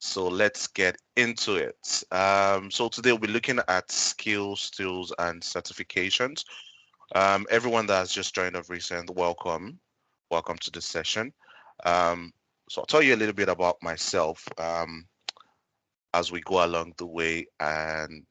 So let's get into it. So today we'll be looking at skills, tools, and certifications. Everyone that has just joined of recent, welcome. Welcome to this session. Um, so I'll tell you a little bit about myself as we go along the way. And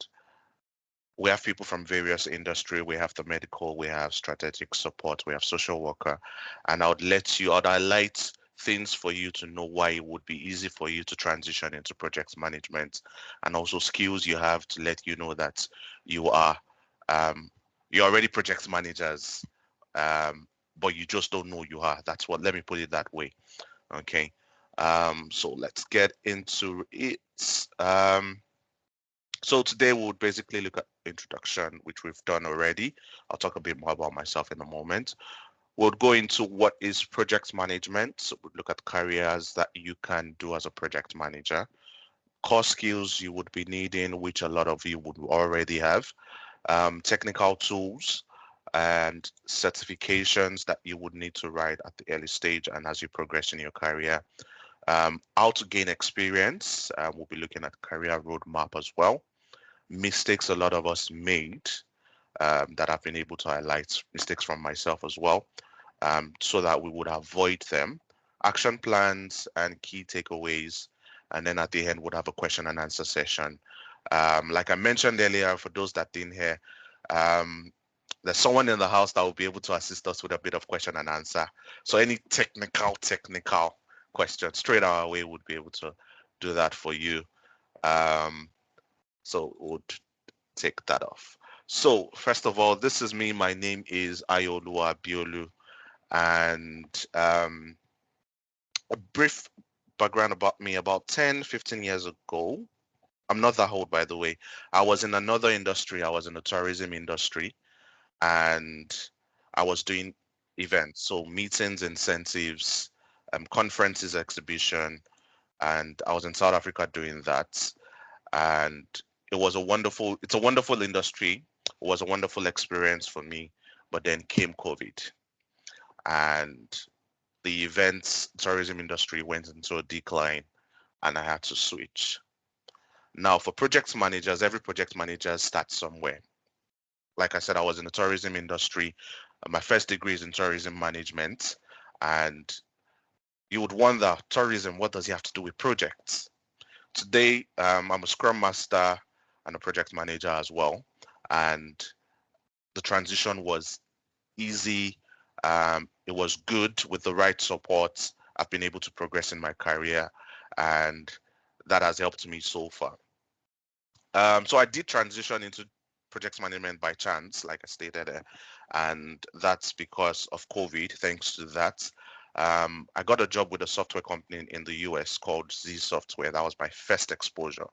we have people from various industry. We have the medical, we have strategic support, we have social worker. And I'd highlight things for you to know why it would be easy for you to transition into project management, and also skills you have to let you know that you are um, you're already project managers, but you just don't know you are. That's what, let me put it that way. Okay. So let's get into it. So today we would basically look at introduction, which we've done already. I'll talk a bit more about myself in a moment. We'll go into what is project management. So we'll look at careers that you can do as a project manager, core skills you would be needing, which a lot of you would already have, technical tools and certifications that you would need to write at the early stage and as you progress in your career. How to gain experience. We'll be looking at career roadmap as well. Mistakes a lot of us made, that I've been able to highlight, mistakes from myself as well, so that we would avoid them. Action plans and key takeaways. And then at the end, we'll have a question and answer session. Like I mentioned earlier, for those that didn't hear, um, there's someone in the house that will be able to assist us with a bit of question and answer. So any technical question straight our way would be able to do that for you. Um, so we'll take that off. So first of all, this is me. My name is Ayolua Biolu, and a brief background about me. About 10, 15 years ago, I'm not that old, by the way. I was in another industry. I was in the tourism industry, and I was doing events, so meetings, incentives, conferences, exhibition, and I was in South Africa doing that. And it's a wonderful industry. It was a wonderful experience for me. But then came COVID, and the events tourism industry went into a decline, and I had to switch. Now, for project managers, every project manager starts somewhere. Like I said, I was in the tourism industry. My first degree is in tourism management, and you would wonder, tourism, what does it have to do with projects? Today, I'm a scrum master and a project manager as well. And the transition was easy. It was good with the right support. I've been able to progress in my career, and that has helped me so far. So I did transition into project management by chance, like I stated, and that's because of COVID. Thanks to that, I got a job with a software company in the US called Z Software. That was my first exposure,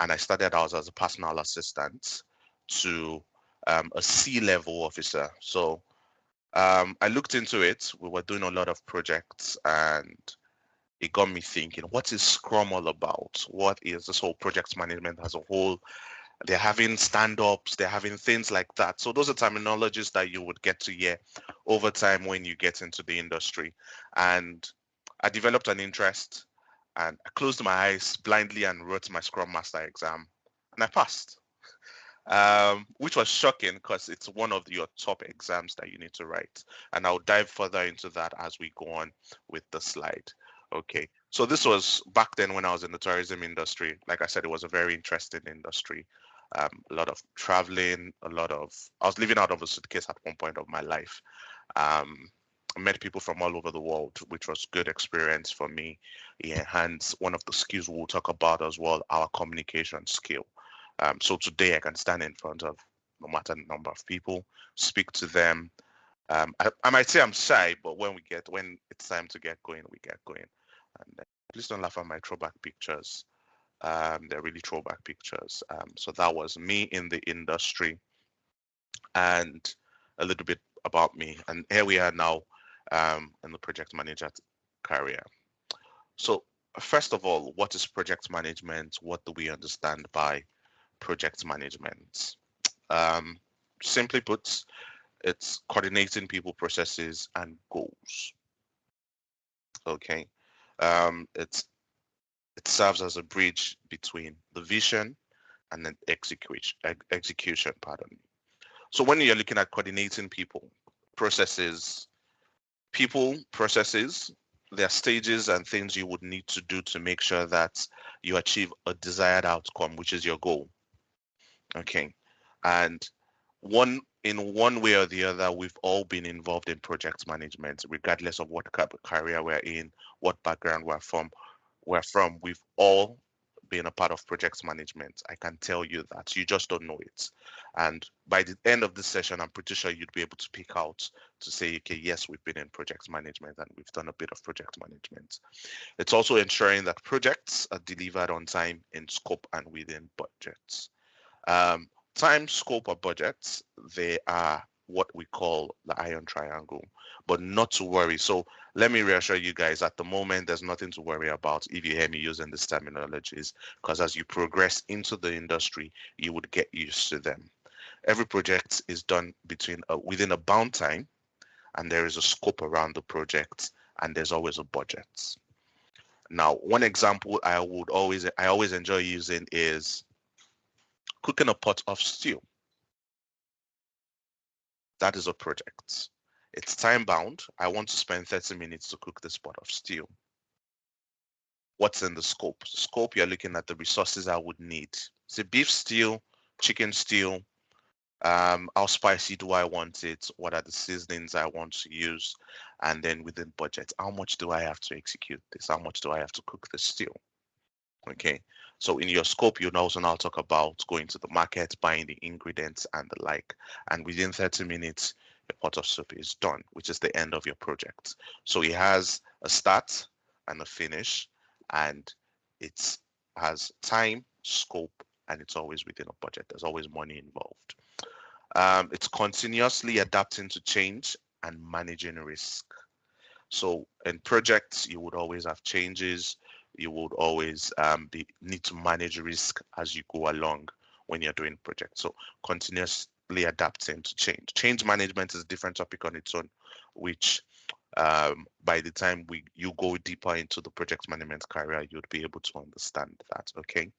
and I started out as a personal assistant to a C-level officer. So I looked into it. We were doing a lot of projects, and it got me thinking, what is Scrum all about? What is this whole project management as a whole? They're having stand-ups, they're having things like that. So those are terminologies that you would get to hear over time when you get into the industry. And I developed an interest, and I closed my eyes blindly and wrote my Scrum Master exam, and I passed. Which was shocking because it's one of your top exams that you need to write. And I'll dive further into that as we go on with the slide. Okay, so this was back then when I was in the tourism industry. Like I said, it was a very interesting industry. A lot of traveling, I was living out of a suitcase at one point of my life. I met people from all over the world, which was good experience for me. It enhanced one of the skills we'll talk about as well, our communication skill. So today I can stand in front of no matter the number of people, speak to them. I might say I'm shy, but when it's time to get going, we get going. And please don't laugh at my throwback pictures. They're really throwback pictures. So that was me in the industry, and a little bit about me. And here we are now, in the project manager career. So first of all, what is project management? What do we understand by project management? Um, Simply put, it's coordinating people, processes, and goals. Okay. It's It serves as a bridge between the vision and then execution, pardon me. So when you're looking at coordinating processes, processes, there are stages and things you would need to do to make sure that you achieve a desired outcome, which is your goal. Okay. And in one way or the other, we've all been involved in project management, regardless of what career we're in, what background we're from. We've all been a part of project management. I can tell you that. You just don't know it. And by the end of this session, I'm pretty sure you'd be able to pick out to say, okay, yes, we've been in project management and we've done a bit of project management. It's also ensuring that projects are delivered on time, in scope, and within budgets. Um, Time, scope, or budgets, they are what we call the iron triangle, but not to worry. So let me reassure you guys, at the moment, there's nothing to worry about if you hear me using these terminologies, because as you progress into the industry, you would get used to them. Every project is done within a bound time, and there is a scope around the project, and there's always a budget. Now, one example I always enjoy using is cooking a pot of stew. That is a project. It's time bound. I want to spend 30 minutes to cook this pot of stew. What's in the scope? Scope, you're looking at the resources I would need. Say beef stew, chicken stew. How spicy do I want it? What are the seasonings I want to use? And then within budget, how much do I have to execute this? How much do I have to cook the stew? Okay. So in your scope, you also now talk about going to the market, buying the ingredients and the like. And within 30 minutes, your pot of soup is done, which is the end of your project. So it has a start and a finish, and it has time, scope, and it's always within a budget. There's always money involved. It's continuously adapting to change and managing risk. So in projects, you would always have changes. You would always need to manage risk as you go along when you're doing projects. So continuously adapting to change. Change management is a different topic on its own, which by the time you go deeper into the project management career, you'd be able to understand that. Okay.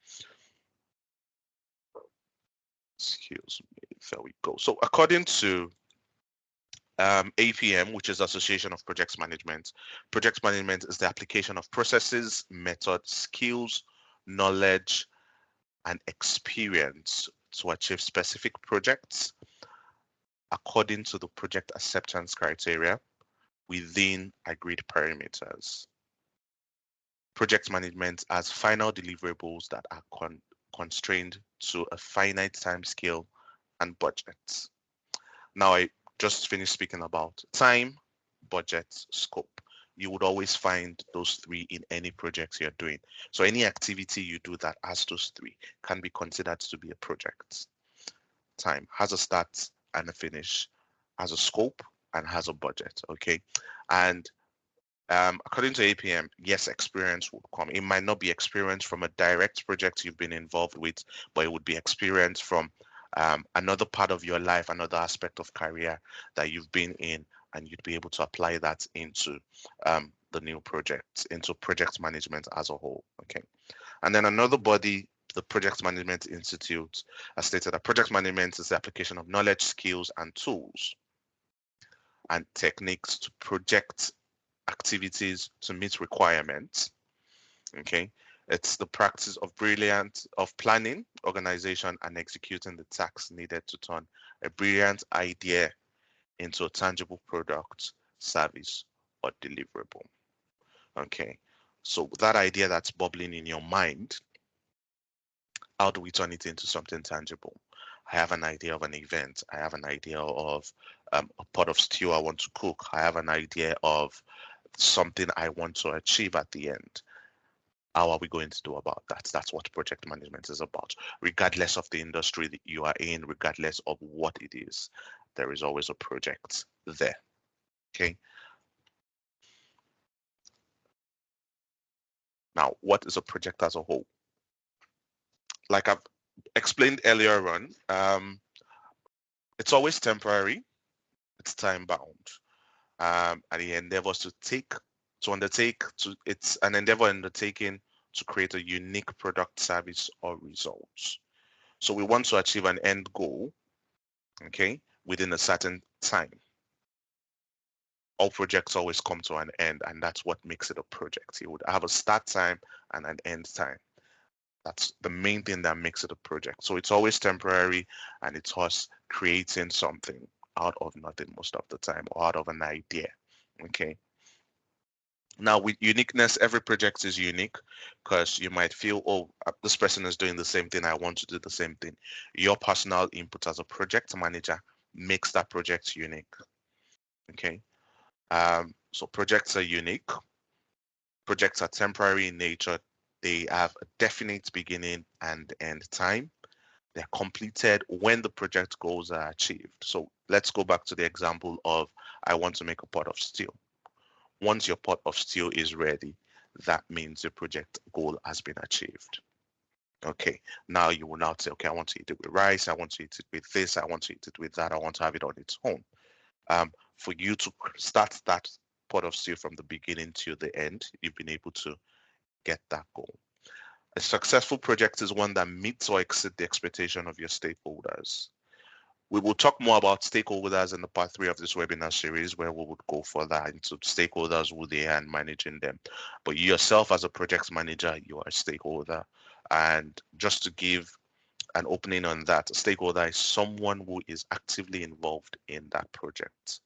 Excuse me. There we go. So according to APM, which is Association of Project Management. Project management is the application of processes, methods, skills, knowledge, and experience to achieve specific projects according to the project acceptance criteria within agreed parameters. Project management has final deliverables that are constrained to a finite time scale and budget. Now, I just finished speaking about time, budget, scope. You would always find those three in any projects you're doing. So any activity you do that has those three can be considered to be a project. Time has a start and a finish, has a scope, and has a budget. Okay. And according to APM, yes, experience would come. It might not be experience from a direct project you've been involved with, but it would be experience from another part of your life, another aspect of career that you've been in, and you'd be able to apply that into the new project, into project management as a whole. Okay. And then another body, the Project Management Institute, has stated that project management is the application of knowledge, skills, and tools and techniques to project activities to meet requirements. Okay. It's the practice of planning, organization, and executing the tasks needed to turn a brilliant idea into a tangible product, service, or deliverable. Okay. So that idea that's bubbling in your mind, how do we turn it into something tangible? I have an idea of an event. I have an idea of a pot of stew I want to cook. I have an idea of something I want to achieve at the end. How are we going to do about that? That's what project management is about. Regardless of the industry that you are in, regardless of what it is, there is always a project there. Okay. Now, what is a project as a whole? Like I've explained earlier on, it's always temporary, it's time bound, and it endeavors it's an endeavor undertaken to create a unique product, service, or results. So we want to achieve an end goal, okay, within a certain time. All projects always come to an end, and that's what makes it a project. You would have a start time and an end time. That's the main thing that makes it a project. So it's always temporary, and it's us creating something out of nothing most of the time, or out of an idea. Okay. Now, with uniqueness, every project is unique because you might feel, oh, this person is doing the same thing. I want to do the same thing. Your personal input as a project manager makes that project unique. Okay. So projects are unique. Projects are temporary in nature. They have a definite beginning and end time. They're completed when the project goals are achieved. So let's go back to the example of I want to make a pot of steel. Once your pot of steel is ready, that means the project goal has been achieved. Okay, now you will now say, okay, I want to eat it with rice, I want to eat it with this, I want to eat it with that, I want to have it on its own. For you to start that pot of steel from the beginning to the end, you've been able to get that goal. A successful project is one that meets or exceeds the expectation of your stakeholders. We will talk more about stakeholders in the part 3 of this webinar series, where we would go further into stakeholders, who they are, and managing them. But yourself as a project manager, you are a stakeholder. And just to give an opening on that, a stakeholder is someone who is actively involved in that project,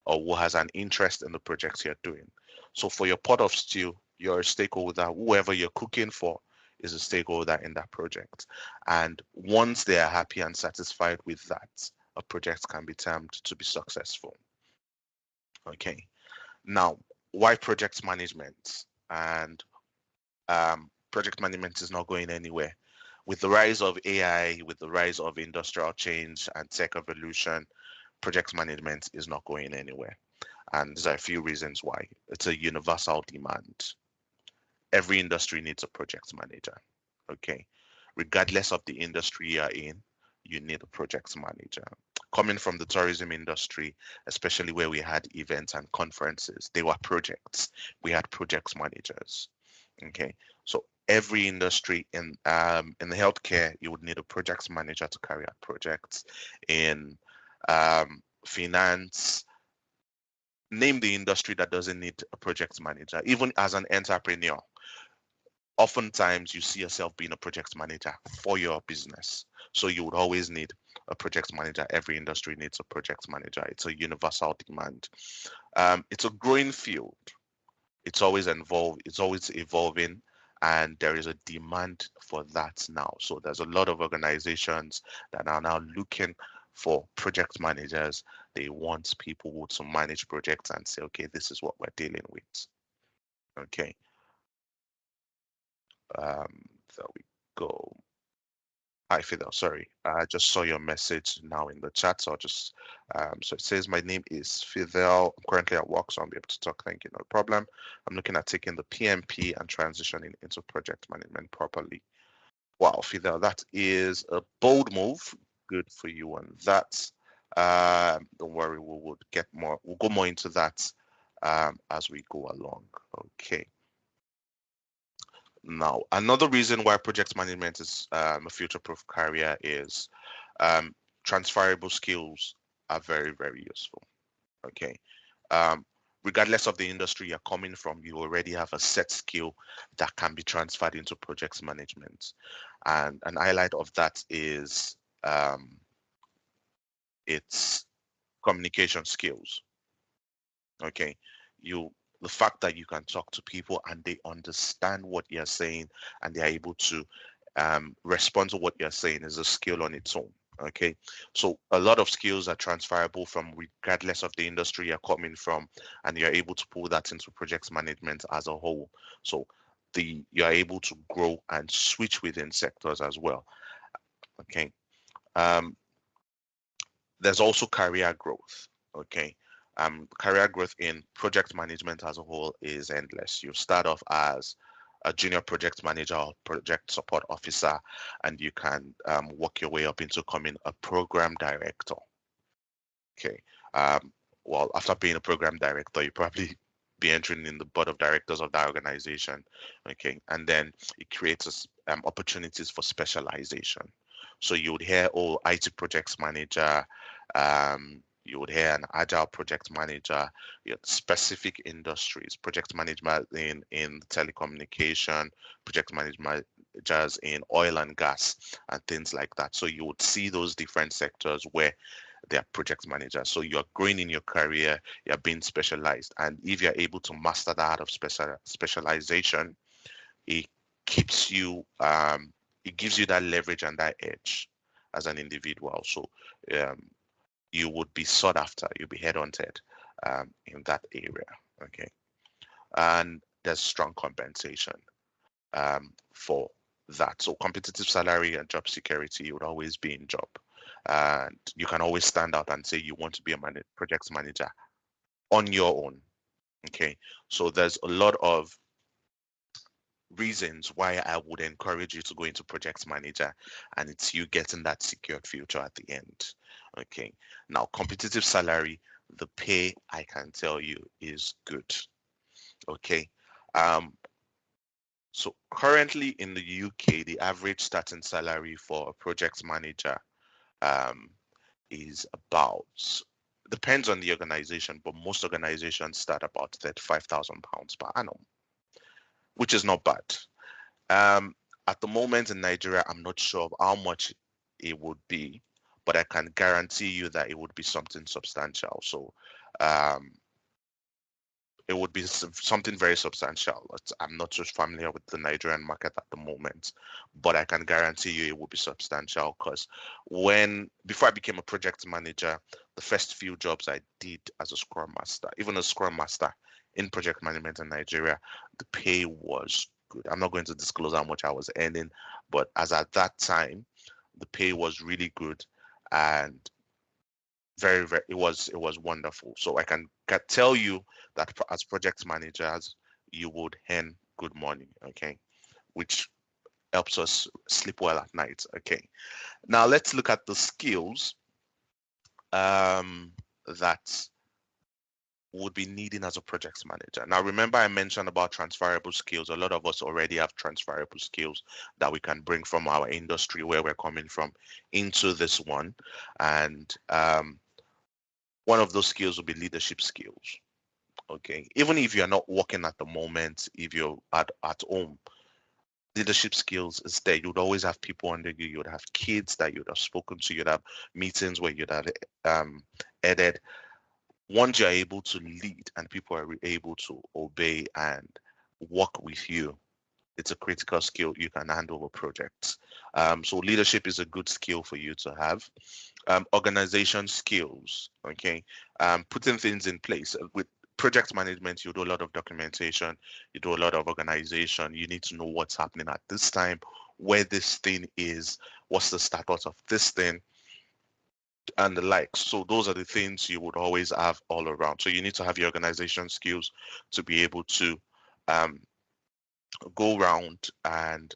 or who has an interest in the project you're doing. So for your pot of stew, you're a stakeholder. Whoever you're cooking for is a stakeholder in that project. And once they are happy and satisfied with that, a project can be termed to be successful. Okay. Now, why project management? And project management is not going anywhere. With the rise of AI, with the rise of industrial change and tech evolution, project management is not going anywhere. And there's a few reasons why. It's a universal demand. Every industry needs a project manager. Okay. Regardless of the industry you're in, you need a project manager. Coming from the tourism industry, especially where we had events and conferences, they were projects. We had project managers. Okay. So every industry in the healthcare, you would need a project manager to carry out projects. In finance, name the industry that doesn't need a project manager. Even as an entrepreneur, oftentimes you see yourself being a project manager for your business. So you would always need a project manager. Every industry needs a project manager. It's a universal demand. It's a growing field. It's always involved. It's always evolving, and there is a demand for that now. So there's a lot of organizations that are now looking for project managers. They want people who to manage projects and say, okay, this is what we're dealing with. Okay. There we go. Hi, Fidel. Sorry, I just saw your message now in the chat. So I'll just, so it says, my name is Fidel. I'm currently at work, so I'll be able to talk. Thank you, no problem. I'm looking at taking the PMP and transitioning into project management properly. Wow, Fidel, that is a bold move. Good for you on that. Don't worry, we'll get more. We'll go more into that as we go along. Okay. Now, another reason why project management is a future-proof career is transferable skills are very, very useful. Okay. Regardless of the industry you're coming from, you already have a set skill that can be transferred into project management. And an highlight of that is its communication skills. Okay. The fact that you can talk to people and they understand what you're saying and they're able to respond to what you're saying is a skill on its own. Okay, so a lot of skills are transferable from regardless of the industry you're coming from, and you're able to pull that into project management as a whole. So you're able to grow and switch within sectors as well. Okay, there's also career growth. Okay, career growth in project management as a whole is endless. You start off as a junior project manager or project support officer, and you can work your way up into becoming a program director. Okay. Well, after being a program director, you probably be entering in the board of directors of that organization. Okay, and then it creates opportunities for specialization. So you would hear, oh, IT projects manager, you would hear an agile project manager, specific industries, project management in telecommunication, project managers in oil and gas, and things like that. So you would see those different sectors where they are project managers. So you're growing in your career, you're being specialized. And if you're able to master that art of specialization, it keeps you, it gives you that leverage and that edge as an individual. So um, you would be sought after, you'll be headhunted in that area. Okay. And there's strong compensation for that. So competitive salary and job security would always be in job. And you can always stand out and say you want to be a project manager on your own. Okay. So there's a lot of reasons why I would encourage you to go into project manager, and it's you getting that secured future at the end. Okay. Now, competitive salary, the pay, I can tell you, is good. Okay. So currently in the UK, the average starting salary for a project manager um, is about, depends on the organization, but most organizations start about £35,000 per annum, which is not bad. Um, at the moment in Nigeria, I'm not sure of how much it would be, but I can guarantee you that it would be something substantial. So um, it would be something very substantial. I'm not so familiar with the Nigerian market at the moment, but I can guarantee you it will be substantial because before I became a project manager, the first few jobs I did as a Scrum Master, even a Scrum Master in project management in Nigeria, the pay was good. I'm not going to disclose how much I was earning, but as at that time, the pay was really good and very, it was wonderful. So I can tell you that as project managers, you would earn good money, okay, which helps us sleep well at night. Okay, now let's look at the skills that would be needing as a project manager. Now, remember I mentioned about transferable skills. A lot of us already have transferable skills that we can bring from our industry where we're coming from into this one. And one of those skills will be leadership skills. Okay. Even if you're not working at the moment, if you're at home, leadership skills is there. You'd always have people under you. You'd have kids that you'd have spoken to. You'd have meetings where you'd have headed. Once you're able to lead and people are able to obey and work with you, it's a critical skill. You can hand over projects. So leadership is a good skill for you to have. Organization skills, okay, putting things in place. With project management, you do a lot of documentation, you do a lot of organization. You need to know what's happening at this time, where this thing is, what's the status of this thing, and the likes. So those are the things you would always have all around. So you need to have your organization skills to be able to um, go around and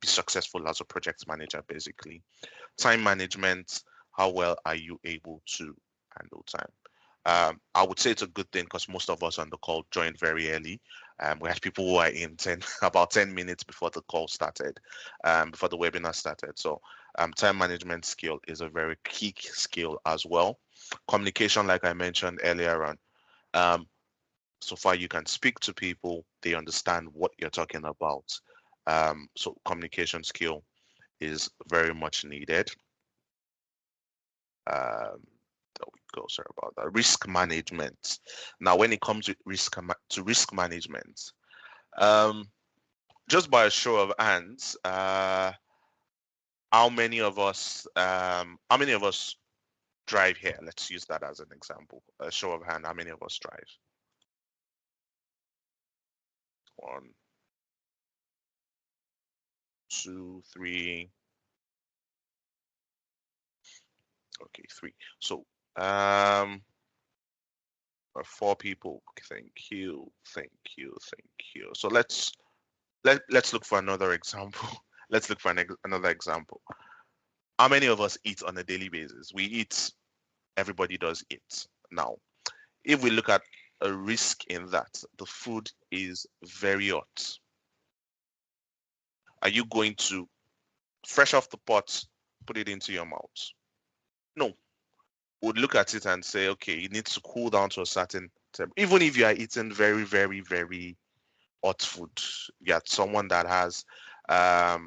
be successful as a project manager, basically. Time management, how well are you able to handle time? I would say it's a good thing because most of us on the call joined very early. We had people who are in about 10 minutes before the call started, before the webinar started. So time management skill is a very key skill as well. Communication, like I mentioned earlier on, so far you can speak to people, they understand what you're talking about. So communication skill is very much needed. There we go. Sorry about that. Risk management. Now, when it comes to risk management, just by a show of hands, how many of us drive here? Let's use that as an example. A show of hand. How many of us drive? One, two, three. Okay, three. So, four people. Thank you. Thank you. Thank you. So let's look for another example. Let's look for another example. How many of us eat on a daily basis? We eat. Everybody does eat. Now, if we look at a risk in that the food is very hot. Are you going to, fresh off the pot, put it into your mouth? No. Would look at it and say, okay, it needs to cool down to a certain temperature. Even if you are eating very, very, very hot food, you are someone that has, how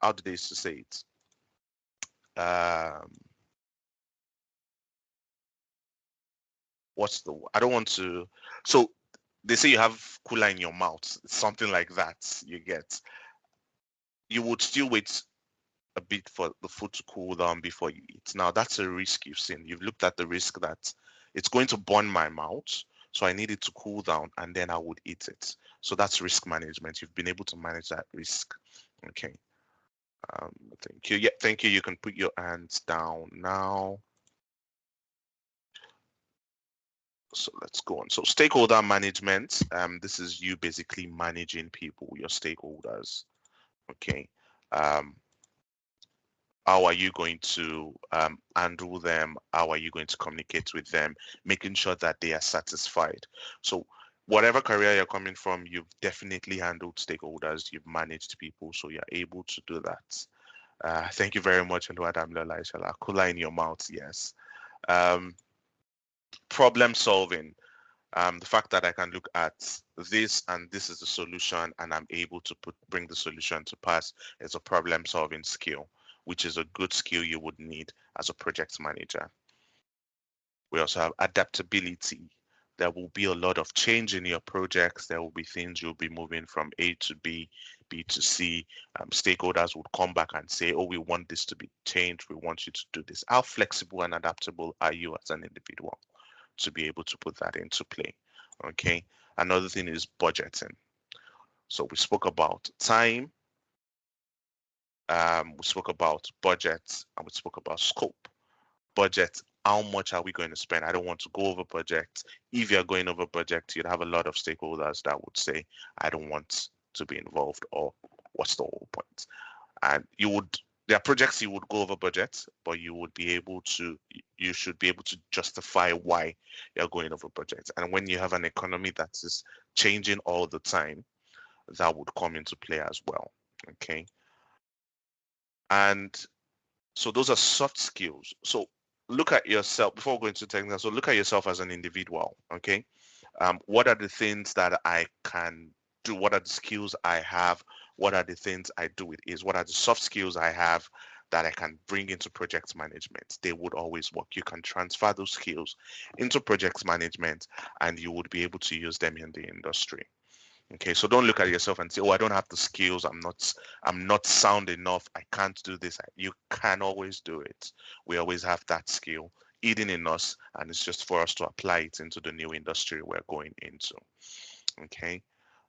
do they used to say it? Um, I don't want to, so they say you have cooler in your mouth, something like that you get. You would still wait a bit for the food to cool down before you eat. Now that's a risk you've seen. You've looked at the risk that it's going to burn my mouth, so I need it to cool down and then I would eat it. So that's risk management. You've been able to manage that risk. Okay. Thank you. Yeah, thank you. You can put your hands down now. So let's go on. So stakeholder management. This is you basically managing people, your stakeholders. Okay. Um, how are you going to handle them? How are you going to communicate with them? Making sure that they are satisfied. So whatever career you're coming from, you've definitely handled stakeholders, you've managed people, so you're able to do that. Thank you very much, Oluwadamilola Ishala. Kula in your mouth, yes. Um, Problem solving. The fact that I can look at this and this is the solution and I'm able to bring the solution to pass is a problem solving skill, which is a good skill you would need as a project manager. We also have adaptability. There will be a lot of change in your projects. There will be things you'll be moving from A to B, B to C. Stakeholders would come back and say, oh, we want this to be changed. We want you to do this. How flexible and adaptable are you as an individual to be able to put that into play? Okay. Another thing is budgeting. So we spoke about time, we spoke about budget, and we spoke about scope. Budget, how much are we going to spend? I don't want to go over budget. If you're going over budget, you'd have a lot of stakeholders that would say, I don't want to be involved, or what's the whole point? And there are projects you would go over budget, but you should be able to justify why you're going over budget. And when you have an economy that is changing all the time, that would come into play as well. Okay. And so those are soft skills. So look at yourself before going to technical. So look at yourself as an individual. Okay. What are the things that I can do? What are the skills I have? What are the things I do with ease? What are the soft skills I have that I can bring into project management? They would always work. You can transfer those skills into project management and you would be able to use them in the industry. Okay, so don't look at yourself and say, "Oh, I don't have the skills. I'm not sound enough. I can't do this." You can always do it. We always have that skill hidden in us, and it's just for us to apply it into the new industry we're going into. Okay.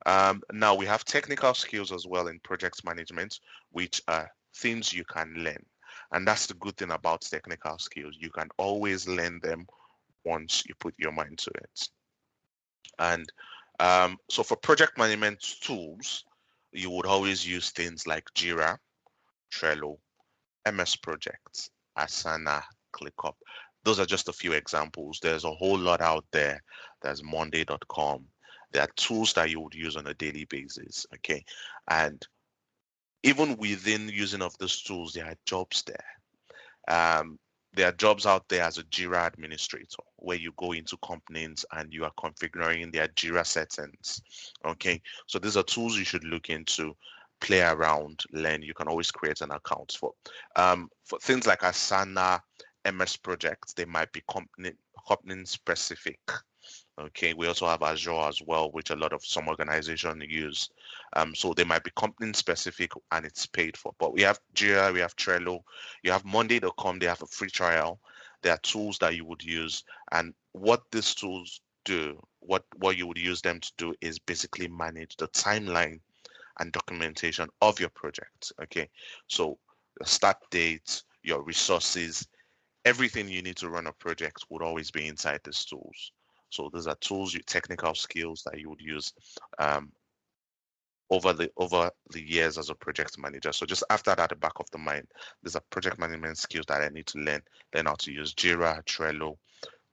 Now we have technical skills as well in project management, which are things you can learn. And that's the good thing about technical skills. You can always learn them once you put your mind to it. And so for project management tools, you would always use things like Jira, Trello, MS Projects, Asana, ClickUp. Those are just a few examples. There's a whole lot out there. There's Monday.com. There are tools that you would use on a daily basis. Okay. And even within using of those tools, there are jobs there. There are jobs out there as a Jira administrator where you go into companies and you are configuring their Jira settings. Okay, so these are tools you should look into, play around, learn. You can always create an account for things like Asana, MS Projects. They might be company specific. Okay, we also have Azure as well, which a lot of some organizations use. So they might be company specific and it's paid for. But we have Jira, we have Trello, you have Monday.com, they have a free trial. There are tools that you would use. And what these tools do, what you would use them to do is basically manage the timeline and documentation of your project. Okay, so the start date, your resources, everything you need to run a project would always be inside these tools. So those are tools, technical skills that you would use um, over the years as a project manager. So just after that, at the back of the mind, these are project management skills that I need to learn how to use Jira, Trello,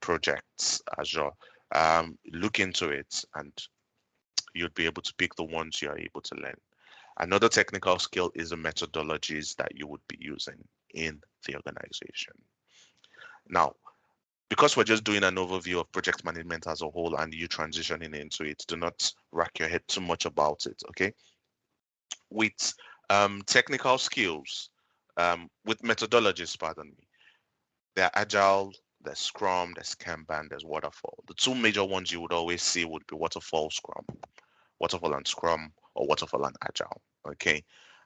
projects, Azure. look into it, and you'd be able to pick the ones you are able to learn. Another technical skill is the methodologies that you would be using in the organization. Now, because we're just doing an overview of project management as a whole and you transitioning into it, do not rack your head too much about it, okay? With technical skills, with methodologies, pardon me, they're agile, there's Scrum, there's Kanban, there's Waterfall. The two major ones you would always see would be Waterfall, Scrum, Waterfall and Scrum, or Waterfall and Agile, okay?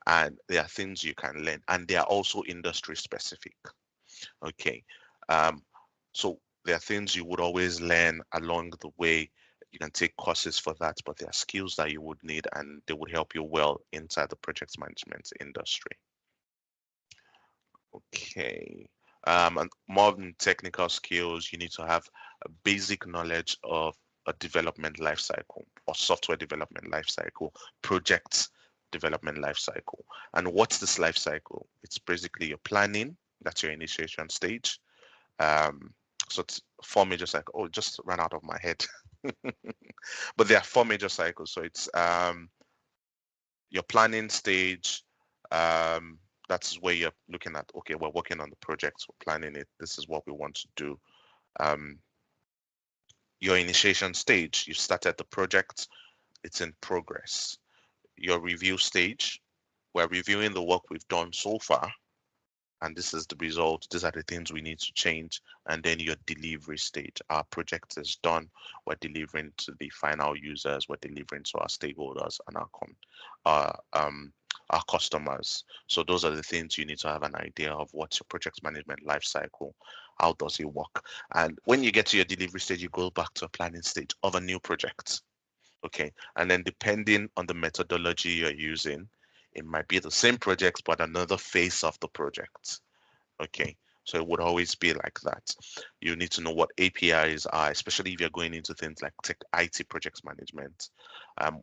And there are things you can learn, and they are also industry specific, okay? Um, so there are things you would always learn along the way. You can take courses for that, but there are skills that you would need, and they would help you well inside the project management industry. Okay. And more than technical skills, you need to have a basic knowledge of a development lifecycle or software development lifecycle, project development lifecycle. And what's this lifecycle? It's basically your planning, that's your initiation stage. Um, so it's four major cycles. Oh, it just ran out of my head. But there are four major cycles. So it's your planning stage. That's where you're looking at, okay, we're working on the project, we're planning it. This is what we want to do. Um, your initiation stage, you started the project, it's in progress. Your review stage, we're reviewing the work we've done so far, and this is the result. These are the things we need to change. And then your delivery stage, our project is done. We're delivering to the final users. We're delivering to our stakeholders and our customers. So those are the things you need to have an idea of. What's your project management life cycle? How does it work? And when you get to your delivery stage, you go back to a planning stage of a new project. Okay. And then depending on the methodology you're using, it might be the same project, but another phase of the project. Okay. So it would always be like that. You need to know what APIs are, especially if you're going into things like tech, IT project management.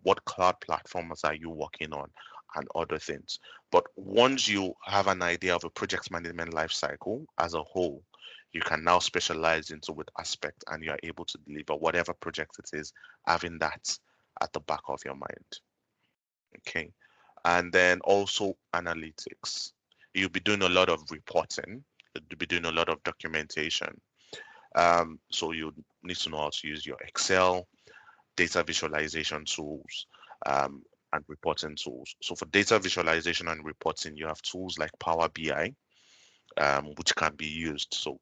What cloud platforms are you working on and other things. But once you have an idea of a project management lifecycle as a whole, you can now specialize into with aspect and you're able to deliver whatever project it is, having that at the back of your mind. Okay. And then also analytics. You'll be doing a lot of reporting. You'll be doing a lot of documentation. So you need to know how to use your Excel, data visualization tools, and reporting tools. So for data visualization and reporting, you have tools like Power BI, which can be used. So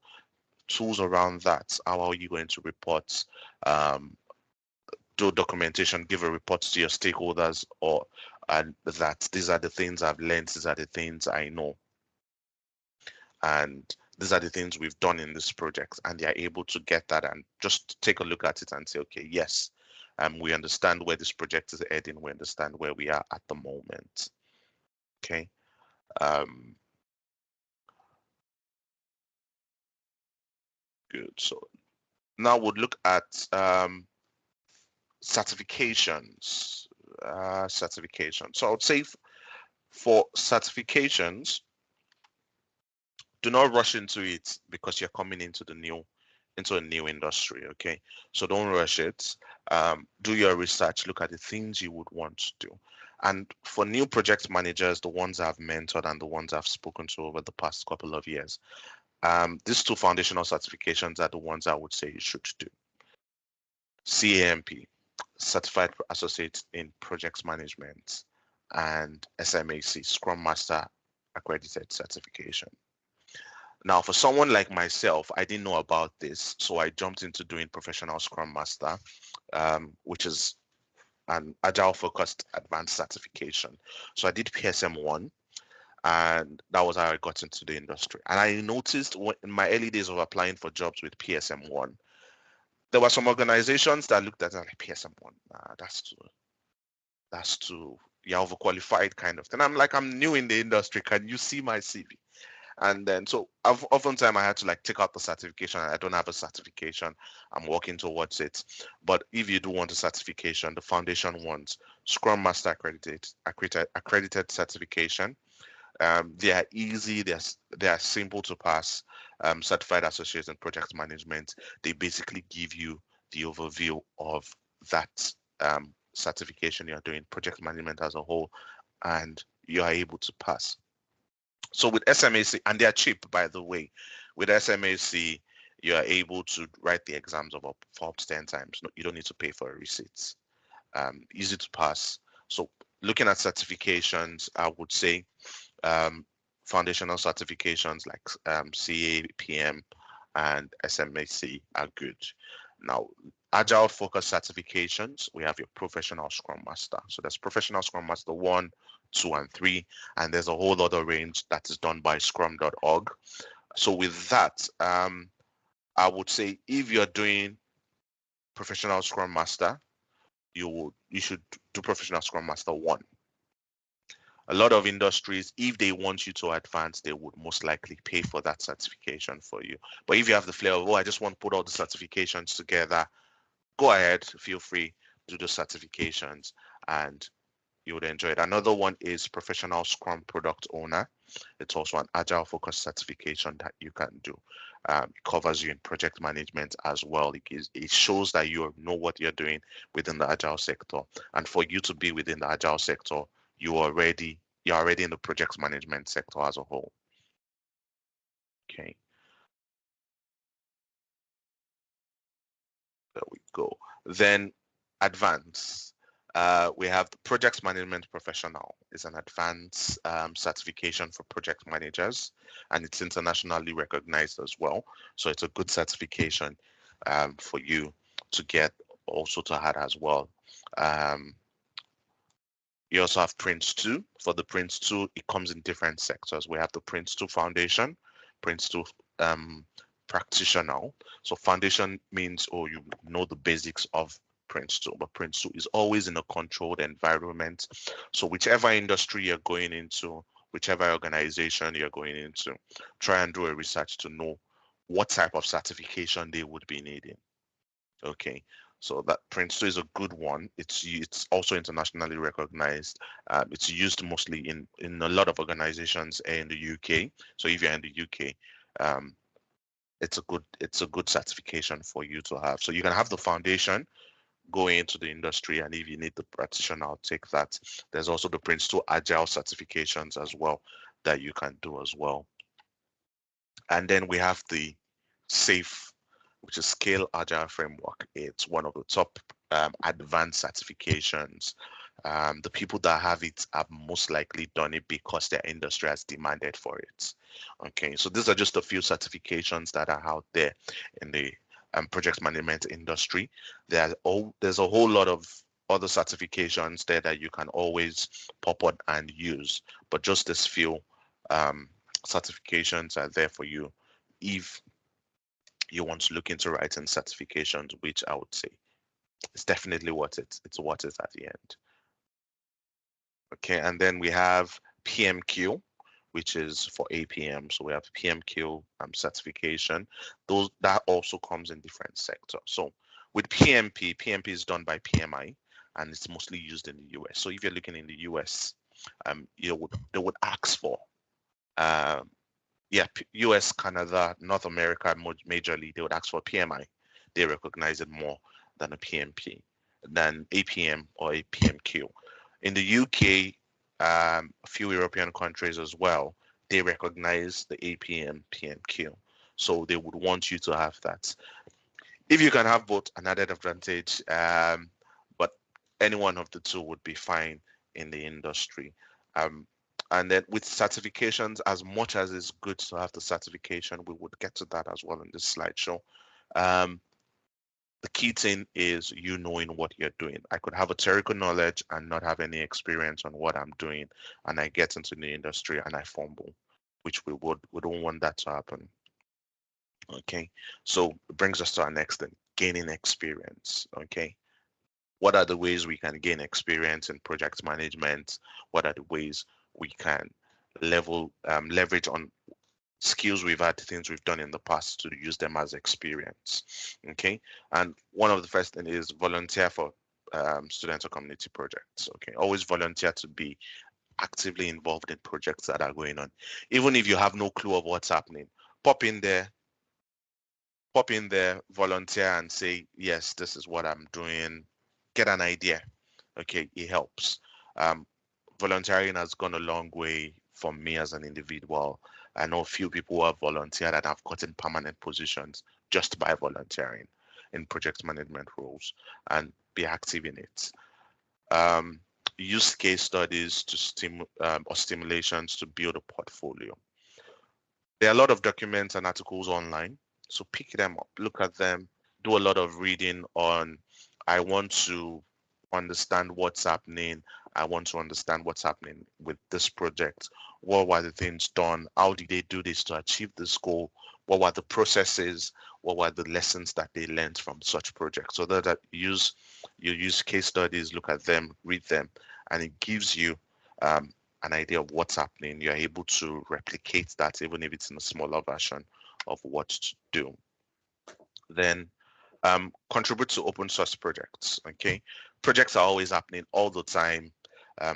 tools around that. How are you going to report? Do documentation, give a report to your stakeholders, or and that these are the things I've learned, these are the things I know, and these are the things we've done in this project, and they're able to get that and just take a look at it and say, okay, yes, we understand where this project is heading, we understand where we are at the moment. Okay. Good. So now we'll look at certifications. Certification. So I would say for certifications, do not rush into it because you're coming into a new industry. Okay, so don't rush it. Do your research, look at the things you would want to do. And for new project managers, the ones I've mentored and the ones I've spoken to over the past couple of years, these two foundational certifications are the ones I would say you should do. CAMP, Certified Associate in Project Management, and SMAC, Scrum Master Accredited Certification. Now, for someone like myself, I didn't know about this, so I jumped into doing Professional Scrum Master, which is an Agile-focused advanced certification. So I did PSM1, and that was how I got into the industry. And I noticed in my early days of applying for jobs with PSM1, there were some organizations that looked at it like PSM1, nah, that's too, you're overqualified kind of thing. I'm like, I'm new in the industry. Can you see my CV? And then, so oftentimes I had to like take out the certification. I don't have a certification. I'm working towards it. But if you do want a certification, the foundation ones, Scrum Master accredited certification. They are easy. They are simple to pass. Certified Associate in Project Management. They basically give you the overview of that certification you're doing, project management as a whole, and you are able to pass. So with SMAC, and they are cheap, by the way. With SMAC, you are able to write the exams for up to 10 times. No, you don't need to pay for a receipt. Easy to pass. So looking at certifications, I would say foundational certifications like CA, PM, and SMAC are good. Now, agile focus certifications, we have your professional Scrum Master. So there's professional Scrum Master 1, 2, and 3, and there's a whole other range that is done by scrum.org. So with that, I would say if you're doing professional Scrum Master, you should do professional Scrum Master 1. A lot of industries, if they want you to advance, they would most likely pay for that certification for you. But if you have the flair of, oh, I just want to put all the certifications together, go ahead, feel free, do the certifications, and you would enjoy it. Another one is professional Scrum product owner. It's also an agile focus certification that you can do. It covers you in project management as well. It shows that you know what you're doing within the agile sector. And for you to be within the agile sector, you're already in the project management sector as a whole. Okay. There we go. Then advance. We have the project management professional. It's an advanced certification for project managers, and it's internationally recognized as well. So it's a good certification for you to get, also to add as well. You also have Prince 2. For the Prince 2, it comes in different sectors. We have the Prince 2 Foundation, Prince 2 Practitioner. So foundation means, oh, you know the basics of Prince 2, but Prince 2 is always in a controlled environment. So whichever industry you're going into, whichever organization you're going into, try and do a research to know what type of certification they would be needing. Okay, so that Prince 2 is a good one. It's also internationally recognized. It's used mostly in a lot of organizations in the UK. So if you're in the UK, it's a good certification for you to have. So you can have the foundation, go into the industry, and if you need the practitioner, I'll take that. There's also the Prince 2 Agile certifications as well that you can do as well. And then we have the SAFE, which is Scale Agile Framework. It's one of the top advanced certifications. The people that have it have most likely done it because their industry has demanded for it. Okay, so these are just a few certifications that are out there in the project management industry. There's a whole lot of other certifications there that you can always pop on and use, but just this few certifications are there for you if you want to look into writing certifications, which I would say is definitely worth it. It's worth it at the end. Okay, and then we have PMQ, which is for APM. So we have PMQ certification. That also comes in different sectors. So with PMP is done by PMI, and it's mostly used in the US. So if you're looking in the US, they would ask for US, Canada, North America, majorly, they would ask for PMI. They recognize it more than a PMP, than APM or a PMQ. In the UK, a few European countries as well, they recognize the APM, PMQ. So they would want you to have that. If you can have both, an added advantage, but any one of the two would be fine in the industry. And then with certifications, as much as it's good to have the certification, we would get to that as well in this slideshow. The key thing is you knowing what you're doing. I could have a theoretical knowledge and not have any experience on what I'm doing, and I get into the industry and I fumble, which we don't want that to happen. Okay, so it brings us to our next thing, gaining experience. Okay, what are the ways we can gain experience in project management? What are the ways we can leverage on skills we've had, things we've done in the past, to use them as experience? Okay, and one of the first thing is volunteer for student or community projects. Okay, always volunteer to be actively involved in projects that are going on. Even if you have no clue of what's happening, pop in there, pop in there, volunteer and say, yes, this is what I'm doing. Get an idea. Okay, it helps. Um, Volunteering has gone a long way for me as an individual. I know a few people who have volunteered and have gotten permanent positions just by volunteering in project management roles, and be active in it. Um, Use case studies to or stimulations to build a portfolio. There are a lot of documents and articles online, so pick them up, look at them, do a lot of reading on. I want to understand what's happening. I want to understand what's happening with this project. What were the things done? How did they do this to achieve this goal? What were the processes? What were the lessons that they learned from such projects? So that you use case studies, look at them, read them, and it gives you um, an idea of what's happening. You're able to replicate that, even if it's in a smaller version of what to do. Then contribute to open source projects. Okay, projects are always happening all the time.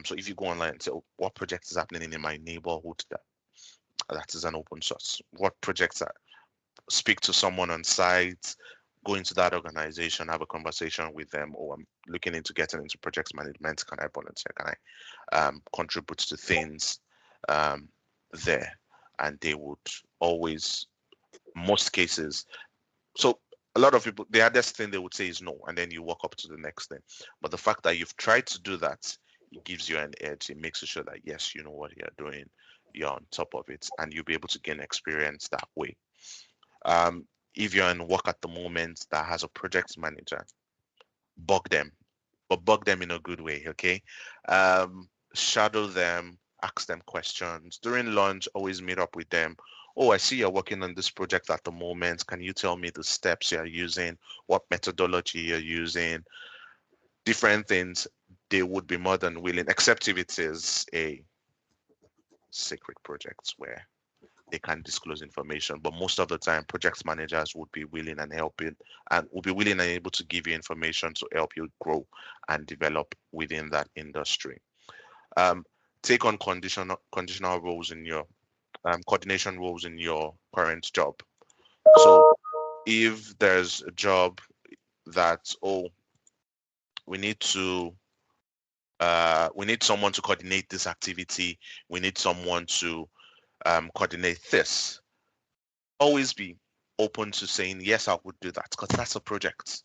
So if you go online and say, oh, what project is happening in my neighborhood that is an open source? What projects are, speak to someone on site, go into that organization, have a conversation with them, or I'm looking into getting into project management. Can I volunteer? Can I contribute to things um, there? And they would always, most cases, so a lot of people, the hardest thing they would say is no, and then you walk up to the next thing. But the fact that you've tried to do that, it gives you an edge. It makes you sure that yes, you know what you're doing, you're on top of it, and you'll be able to gain experience that way. Um, if you're in work at the moment that has a project manager, bug them, but bug them in a good way, okay? Shadow them, ask them questions. During lunch, always meet up with them. Oh, I see you're working on this project at the moment. Can you tell me the steps you're using, what methodology you're using, different things? They would be more than willing, except if it is a secret project where they can't disclose information. But most of the time, project managers would be willing and helping and would be willing and able to give you information to help you grow and develop within that industry. Um, Take on conditional roles in your coordination roles in your current job. So if there's a job that, oh, we need to we need someone to coordinate this activity, we need someone to coordinate this, always be open to saying yes, I would do that because that's a project.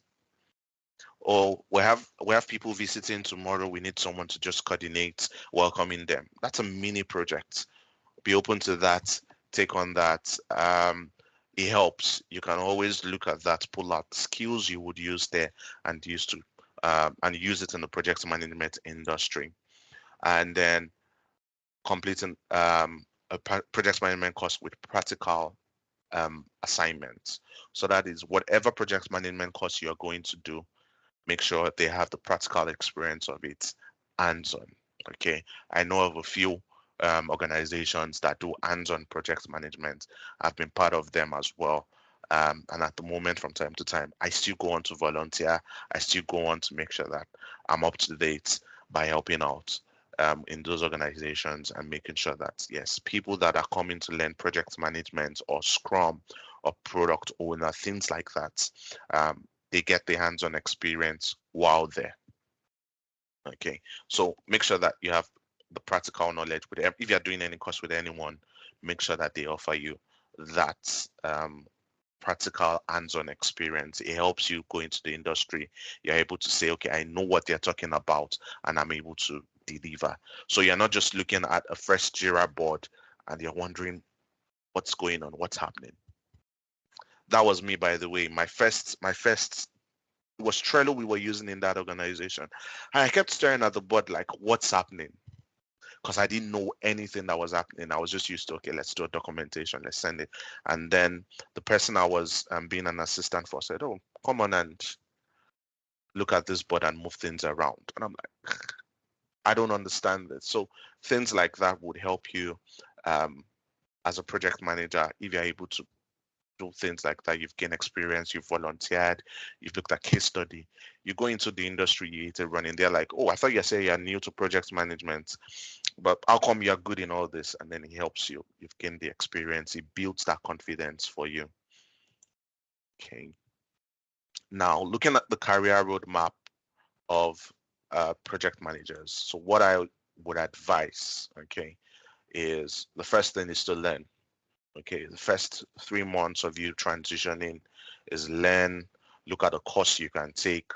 Or we have people visiting tomorrow, we need someone to just coordinate welcoming them. That's a mini project. Be open to that, take on that. It helps. You can always look at that, pull out skills you would use there and use it in the project management industry. And then completing a project management course with practical assignments. So that is whatever project management course you're going to do, make sure they have the practical experience of it hands-on. Okay, I know of a few organizations that do hands-on project management. I've been part of them as well. And at the moment, from time to time, I still go on to volunteer. I still go on to make sure that I'm up to date by helping out in those organizations and making sure that, yes, people that are coming to learn project management or Scrum or product owner, things like that, they get the hands-on experience while there. Okay, so make sure that you have the practical knowledge with if you're doing any course with anyone, make sure that they offer you that practical hands-on experience. It helps you go into the industry. You're able to say, okay, I know what they're talking about and I'm able to deliver. So you're not just looking at a fresh Jira board and you're wondering what's going on, what's happening. That was me, by the way. My first it was Trello we were using in that organization. And I kept staring at the board like, what's happening? Because I didn't know anything that was happening. I was just used to, okay, let's do a documentation, let's send it. And then the person I was being an assistant for said, oh, come on and look at this board and move things around. And I'm like, I don't understand this. So things like that would help you um, as a project manager if you're able to do things like that. You've gained experience, you've volunteered, you've looked at case study, you go into the industry you hate running. They're like, oh, I thought you said you're new to project management, but how come you're good in all this? And then it helps you. You've gained the experience. It builds that confidence for you. Okay. Now, looking at the career roadmap of project managers. So what I would advise, okay, is the first thing is to learn. Okay, the first 3 months of you transitioning is learn, look at the course you can take.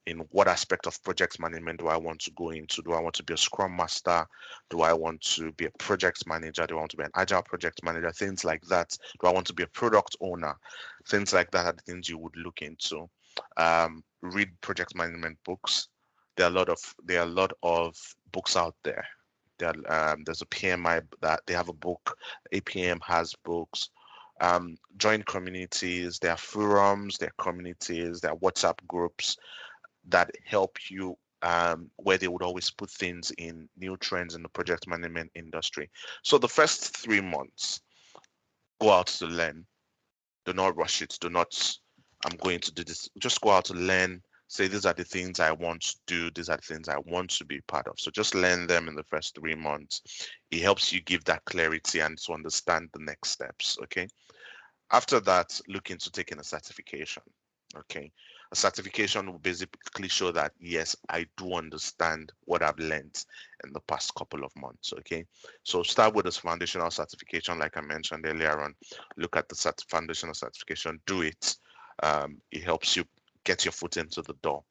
In what aspect of project management do I want to go into? Do I want to be a scrum master? Do I want to be a project manager? Do I want to be an agile project manager? Things like that. Do I want to be a product owner? Things like that are the things you would look into. Read project management books. There are a lot of books out there. There's a PMI that they have a book. APM has books. Join communities. There are forums, there are communities, there are WhatsApp groups that help you, where they would always put things in new trends in the project management industry. So the first 3 months, go out to learn. Do not rush it. Do not, I'm going to do this. Just go out to learn. Say, these are the things I want to do. These are the things I want to be part of. So just learn them in the first 3 months. It helps you give that clarity and to understand the next steps. Okay. After that, look into taking a certification. Okay. A certification will basically show that, yes, I do understand what I've learned in the past couple of months. Okay. So start with this foundational certification, like I mentioned earlier on. Look at the foundational certification, do it. It helps you get your foot into the door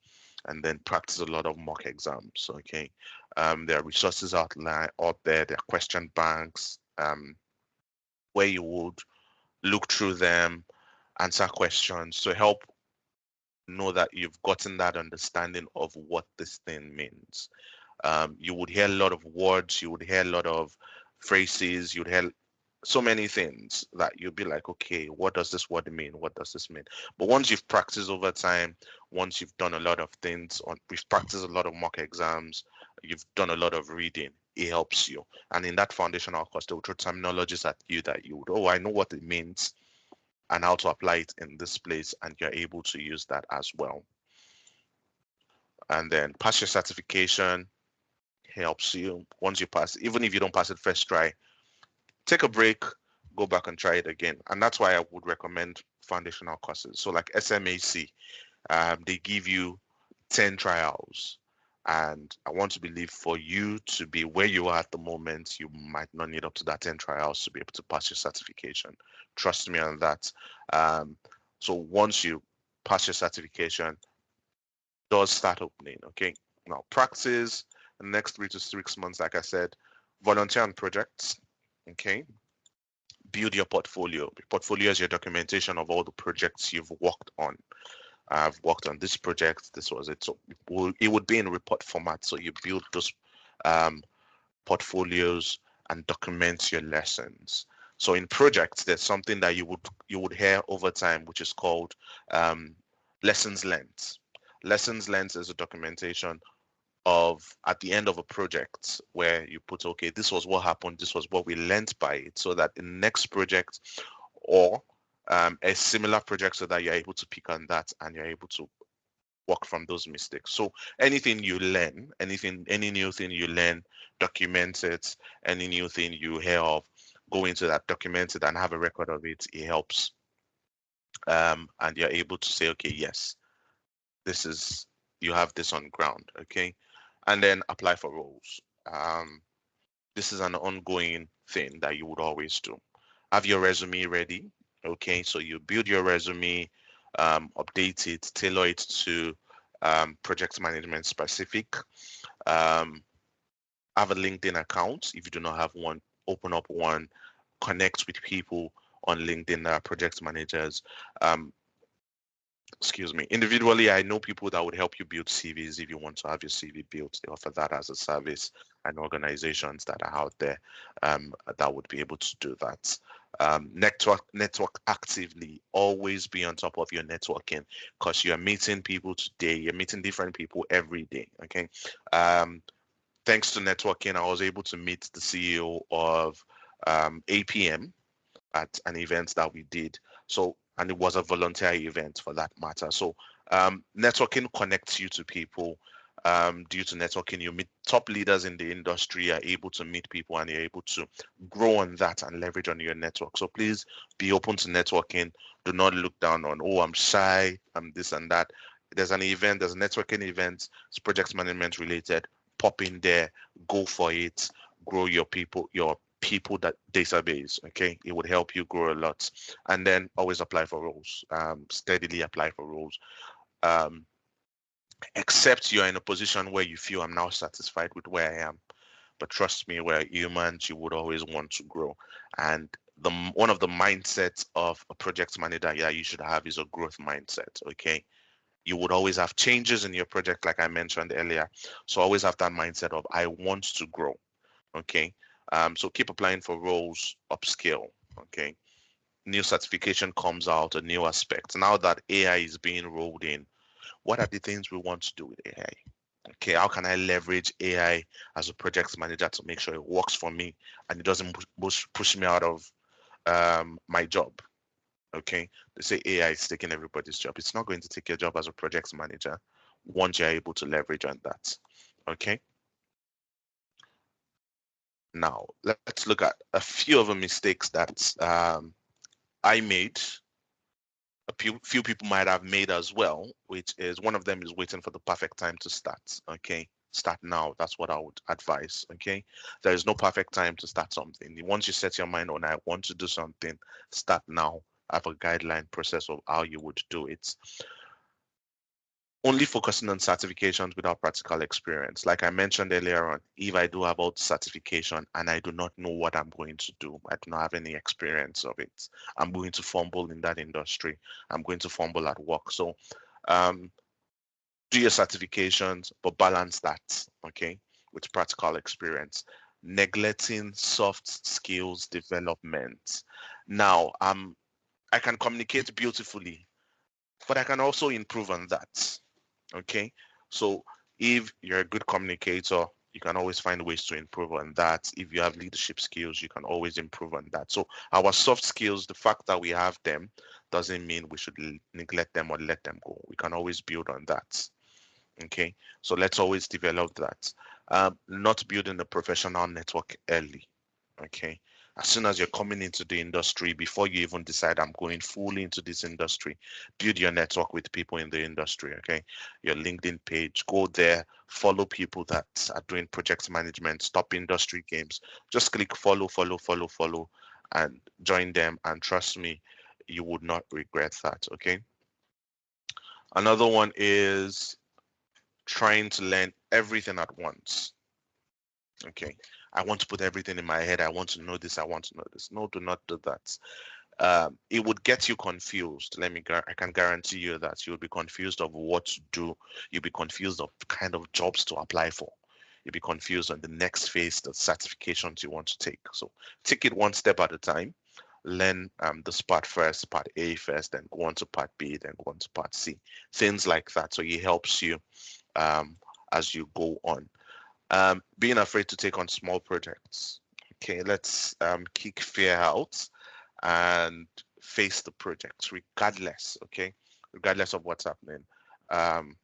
and then practice a lot of mock exams. Okay. There are resources out there. There are question banks where you would look through them, answer questions to help know that you've gotten that understanding of what this thing means. You would hear a lot of words, you would hear a lot of phrases, you'd hear so many things that you'll be like, okay, what does this word mean? What does this mean? But once you've practiced over time, once you've done a lot of things, we've practiced a lot of mock exams, you've done a lot of reading, it helps you. And in that foundational course, they will throw terminologies at you that you would, oh, I know what it means and how to apply it in this place, and you're able to use that as well. And then pass your certification helps you. Once you pass, even if you don't pass it first try, take a break, go back and try it again. And that's why I would recommend foundational courses. So like SMAC, they give you 10 trials. And I want to believe for you to be where you are at the moment, you might not need up to that 10 trials to be able to pass your certification. Trust me on that. So once you pass your certification, doors start opening. Okay. Now practice the next 3 to 6 months, like I said, volunteer on projects. Okay. Build your portfolio. Your portfolio is your documentation of all the projects you've worked on. I've worked on this project. This was it. So it would be in report format. So you build those portfolios and document your lessons. So in projects, there's something that you would hear over time, which is called lessons learned. Lessons learned is a documentation of at the end of a project where you put, okay, this was what happened, this was what we learned by it, so that in the next project or a similar project, so that you're able to pick on that and you're able to work from those mistakes. So anything you learn, any new thing you learn, document it. Any new thing you hear of, go into that, document it, and have a record of it. It helps, and you're able to say, okay, yes, you have this on ground, okay, and then apply for roles. This is an ongoing thing that you would always do. Have your resume ready, okay? So you build your resume, update it, tailor it to project management specific. Have a LinkedIn account. If you do not have one, open up one. Connect with people on LinkedIn that are project managers. Excuse me. Individually, I know people that would help you build CVs if you want to have your CV built. They offer that as a service, and organizations that are out there that would be able to do that. Network actively. Always be on top of your networking, because you're meeting people today. You're meeting different people every day. Okay. Thanks to networking, I was able to meet the CEO of APM at an event that we did. So, and it was a volunteer event for that matter. So networking connects you to people. due to networking. You meet top leaders in the industry, are able to meet people, and you're able to grow on that and leverage on your network. So please be open to networking. Do not look down on, oh, I'm shy, I'm this and that. There's an event, there's a networking event, it's project management related. Pop in there, go for it, grow your people that database. Okay, it would help you grow a lot. And then always apply for roles. Steadily apply for roles. Um, except you're in a position where you feel I'm now satisfied with where I am. But trust me, we're humans, you would always want to grow. And one of the mindsets of a project manager, yeah, you should have is a growth mindset. Okay. You would always have changes in your project, like I mentioned earlier. So always have that mindset of I want to grow. Okay. So keep applying for roles, upskill. Okay. New certification comes out, a new aspect. Now that AI is being rolled in, what are the things we want to do with AI? Okay, how can I leverage AI as a project manager to make sure it works for me and it doesn't push me out of my job? Okay, they say AI is taking everybody's job. It's not going to take your job as a project manager once you're able to leverage on that. Okay, now let's look at a few of the mistakes that I made, a few people might have made as well, which is one of them is waiting for the perfect time to start. Okay, start now. That's what I would advise. Okay, there is no perfect time to start something. Once you set your mind on I want to do something, start now. Have a guideline process of how you would do it. Only focusing on certifications without practical experience. Like I mentioned earlier on, if I do have all certification and I do not know what I'm going to do, I do not have any experience of it, I'm going to fumble in that industry. I'm going to fumble at work. So um, do your certifications, but balance that, okay, with practical experience. Neglecting soft skills development. Now, I can communicate beautifully, but I can also improve on that. Okay, so if you're a good communicator, you can always find ways to improve on that. If you have leadership skills, you can always improve on that. So our soft skills, the fact that we have them doesn't mean we should neglect them or let them go. We can always build on that. Okay, so let's always develop that. Not building a professional network early. Okay, as soon as you're coming into the industry, before you even decide I'm going fully into this industry, build your network with people in the industry. Okay, your LinkedIn page, go there, follow people that are doing project management, stop industry games. Just click follow, follow, follow, follow, and join them. And trust me, you would not regret that. Okay, another one is trying to learn everything at once. Okay, I want to put everything in my head. I want to know this. I want to know this. No, do not do that. It would get you confused. I can guarantee you that you'll be confused of what to do. You'll be confused of kind of jobs to apply for. You'll be confused on the next phase, the certifications you want to take. So take it one step at a time. Learn this part first, part A first, then go on to part B, then go on to part C. Things like that. So it helps you um, as you go on. Being afraid to take on small projects. Okay, let's kick fear out and face the projects regardless. Okay, regardless of what's happening. Um,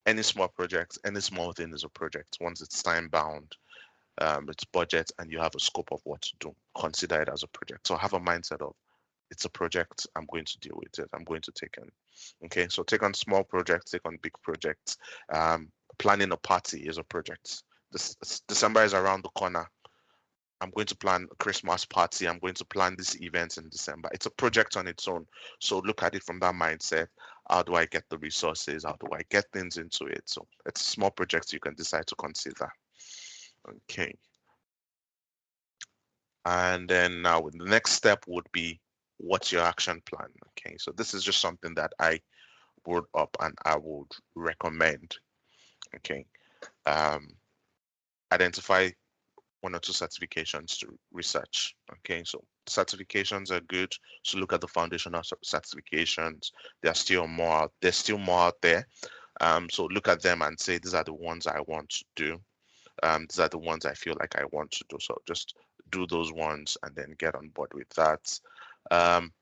any small project, any small thing is a project. Once it's time bound, it's budget, and you have a scope of what to do. Consider it as a project. So have a mindset of it's a project. I'm going to deal with it. I'm going to take on. Okay, so take on small projects, take on big projects. Planning a party is a project. December is around the corner. I'm going to plan a Christmas party. I'm going to plan this event in December. It's a project on its own. So look at it from that mindset. How do I get the resources? How do I get things into it? So it's small projects you can decide to consider. Okay. And then now the next step would be what's your action plan? Okay. So this is just something that I wrote up and I would recommend. Okay. Um, identify one or two certifications to research. Okay, so certifications are good. So look at the foundational certifications. There's still more out there. So look at them and say these are the ones I want to do. These are the ones I feel like I want to do. So just do those ones and then get on board with that. Um,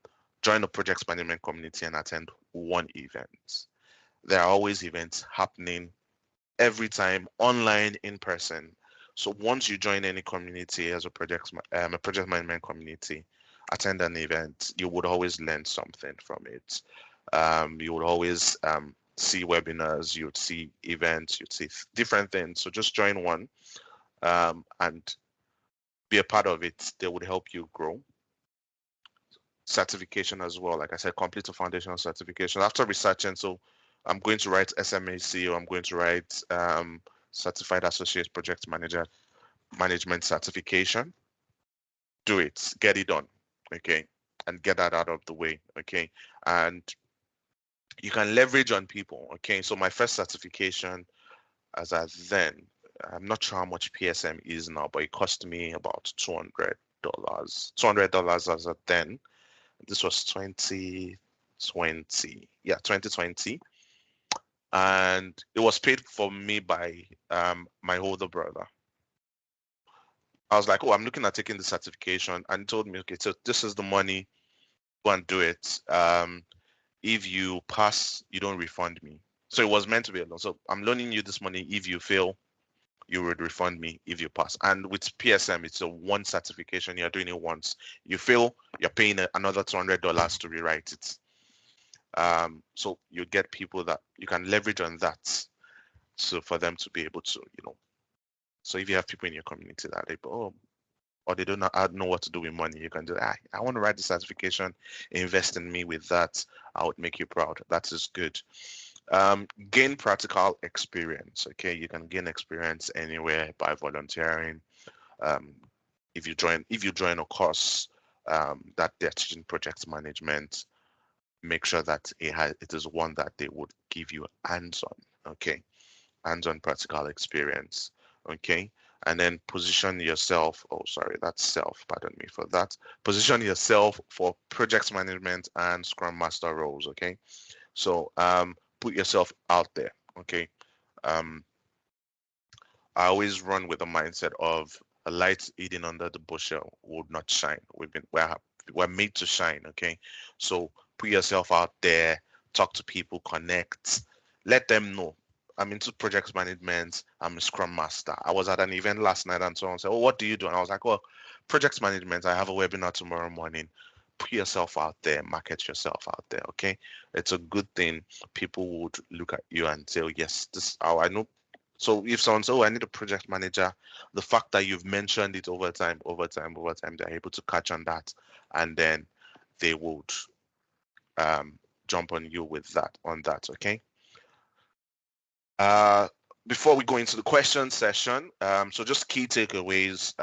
join the project management community and attend one event. There are always events happening every time, online, in person. So once you join any community as a project management community, attend an event, you would always learn something from it. You would always see webinars, you'd see events, you'd see different things. So just join one and be a part of it. They would help you grow. Certification as well. Like I said, complete a foundational certification. After researching, so I'm going to write SMAC, or I'm going to write Certified Associate Project Manager Management Certification. Do it, get it done, okay, and get that out of the way, okay. And you can leverage on people, okay. So my first certification, as at then, I'm not sure how much PSM is now, but it cost me about $200. $200 as at then. This was 2020. Yeah, 2020. And it was paid for me by my older brother. I was like, oh, I'm looking at taking the certification. And he told me, okay, so this is the money, go and do it. If you pass, you don't refund me. So it was meant to be a loan. So I'm loaning you this money. If you fail, you would refund me if you pass. And with PSM, it's a one certification. You're doing it once. You fail, you're paying another $200 to rewrite it. So you get people that you can leverage on that. So for them to be able to, so if you have people in your community that they, oh, or they don't know what to do with money, you can do, I want to write the certification, invest in me with that. I would make you proud. That is good. Gain practical experience. Okay, you can gain experience anywhere by volunteering. Um, if you join a course that they're teaching project management, make sure that it is one that they would give you hands-on. Okay, hands-on practical experience. Okay, and then position yourself. Oh, sorry, that's self. Pardon me for that. Position yourself for project management and Scrum Master roles. Okay, so put yourself out there. Okay, um, I always run with the mindset of a light hidden under the bushel would not shine. We're made to shine. Okay, so put yourself out there, talk to people, connect, let them know. I'm into project management. I'm a Scrum Master. I was at an event last night and someone said, "Oh, what do you do?" And I was like, "Well, project management. I have a webinar tomorrow morning." Put yourself out there, market yourself out there. Okay, it's a good thing. People would look at you and say, "Oh, yes, this. Oh, I know." So if someone says, "Oh, I need a project manager," the fact that you've mentioned it over time, they're able to catch on that, and then they would jump on you with that. Okay. Before we go into the question session, so just key takeaways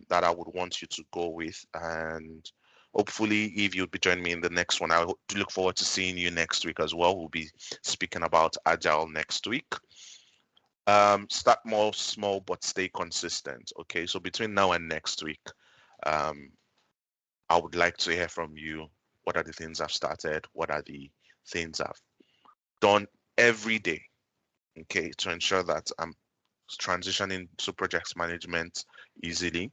that I would want you to go with, and hopefully, if you'll be joining me in the next one, I look forward to seeing you next week as well. We'll be speaking about Agile next week. Start more small but stay consistent. Okay, so between now and next week, um, I would like to hear from you. What are the things I've started? What are the things I've done every day? Okay, to ensure that I'm transitioning to project management easily.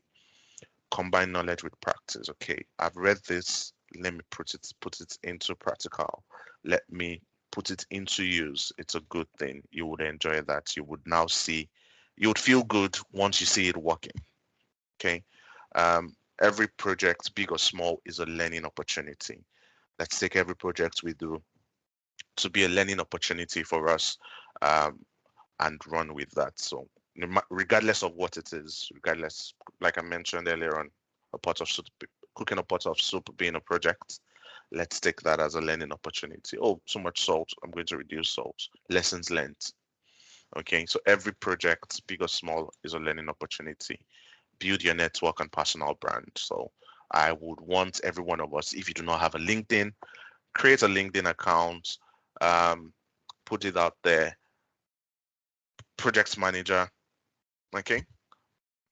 Combine knowledge with practice. Okay, I've read this. Let me put it into practical. Let me put it into use. It's a good thing. You would enjoy that. You would now see, you would feel good once you see it working. Okay. Every project, big or small, is a learning opportunity. Let's take every project we do to be a learning opportunity for us, and run with that. So regardless of what it is, regardless, like I mentioned earlier on, a pot of soup, cooking a pot of soup being a project, let's take that as a learning opportunity. Oh, so much salt, I'm going to reduce salt. Lessons learned. Okay, so every project, big or small, is a learning opportunity. Build your network and personal brand. So I would want every one of us, if you do not have a LinkedIn, create a LinkedIn account, put it out there, project manager, okay,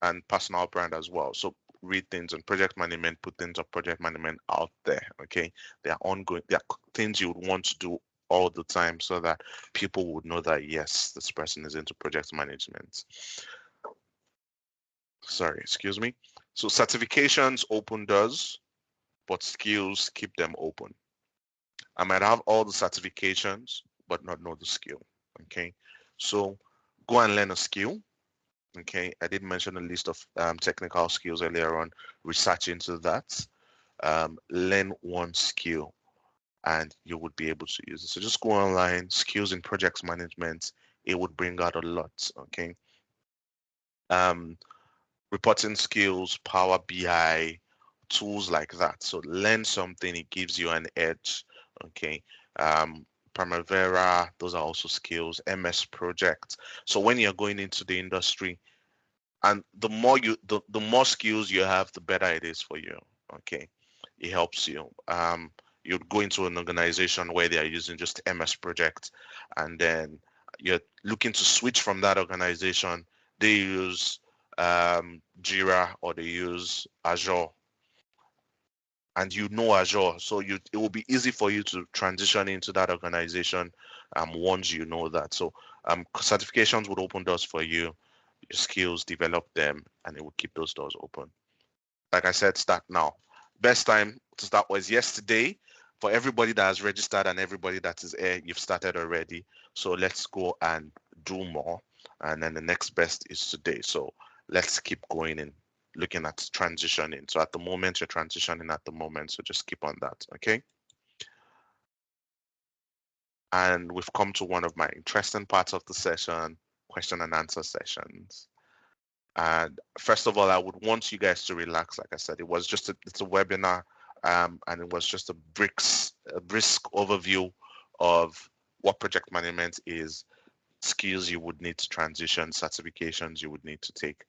and personal brand as well. So read things on project management, put things on project management out there. Okay, they are ongoing. They are things you would want to do all the time, so that people would know that yes, this person is into project management. Sorry, excuse me. So certifications open doors, but skills keep them open. I might have all the certifications, but not know the skill. Okay, so go and learn a skill. Okay, I did mention a list of technical skills earlier on. Research into that. Learn one skill and you would be able to use it. So just go online, skills in project management. It would bring out a lot. Okay. Reporting skills, Power BI, tools like that. So learn something, it gives you an edge. Okay. Primavera, those are also skills. MS Project. So when you're going into the industry, and the more skills you have, the better it is for you. Okay, it helps you. You'd go into an organization where they are using just MS Project, and then you're looking to switch from that organization. They use Jira or they use Azure, and you know Azure, so it will be easy for you to transition into that organization once you know that. So certifications would open doors for you, your skills, develop them, and it will keep those doors open. Like I said, start now. Best time to start was yesterday. For everybody that has registered and everybody that is here, you've started already. So let's go and do more. And then the next best is today. So let's keep going and looking at transitioning. So at the moment, you're transitioning at the moment. So just keep on that. Okay. And we've come to one of my interesting parts of the session, question and answer sessions. And first of all, I would want you guys to relax. Like I said, it's a webinar, and it was just a brisk overview of what project management is, skills you would need to transition, certifications you would need to take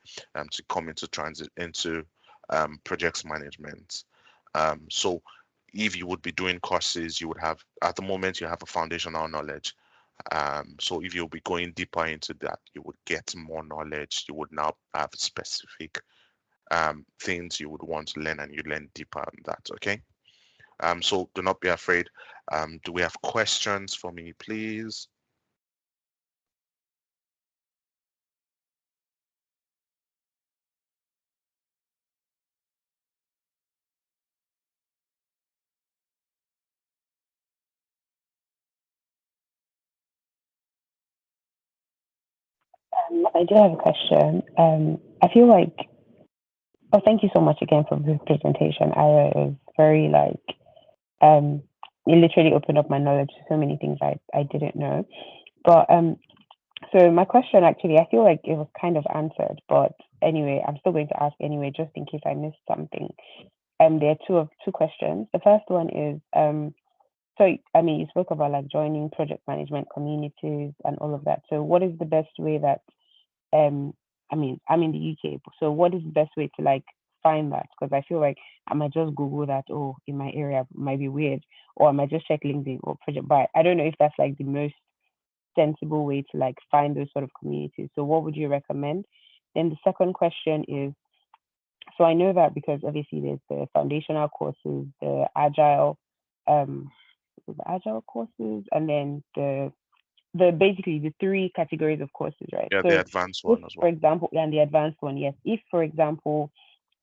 to come into projects management. So if you would be doing courses, you would have, at the moment, you have a foundational knowledge. So if you'll be going deeper into that, you would get more knowledge. You would now have specific things you would want to learn, and you learn deeper on that. Okay. So do not be afraid. Do we have questions for me, please? I do have a question. I feel like, oh, thank you so much again for the presentation. I was very it literally opened up my knowledge to so many things I didn't know. But so my question actually, I feel like it was kind of answered, but anyway, I'm still going to ask anyway, just in case I missed something. There are two questions. The first one is, so I mean, you spoke about like joining project management communities and all of that. So what is the best way that I mean, I'm in the UK, so what is the best way to like find that? Because I feel like I might just Google that, oh, in my area it might be weird, or I might just check LinkedIn or project, but I don't know if that's like the most sensible way to like find those sort of communities. So what would you recommend? Then the second question is, so I know that because obviously there's the foundational courses, um, the agile courses, and then the basically the three categories of courses, right? Yeah, the So advanced if, one as for well. example, and the advanced one, yes. If, for example,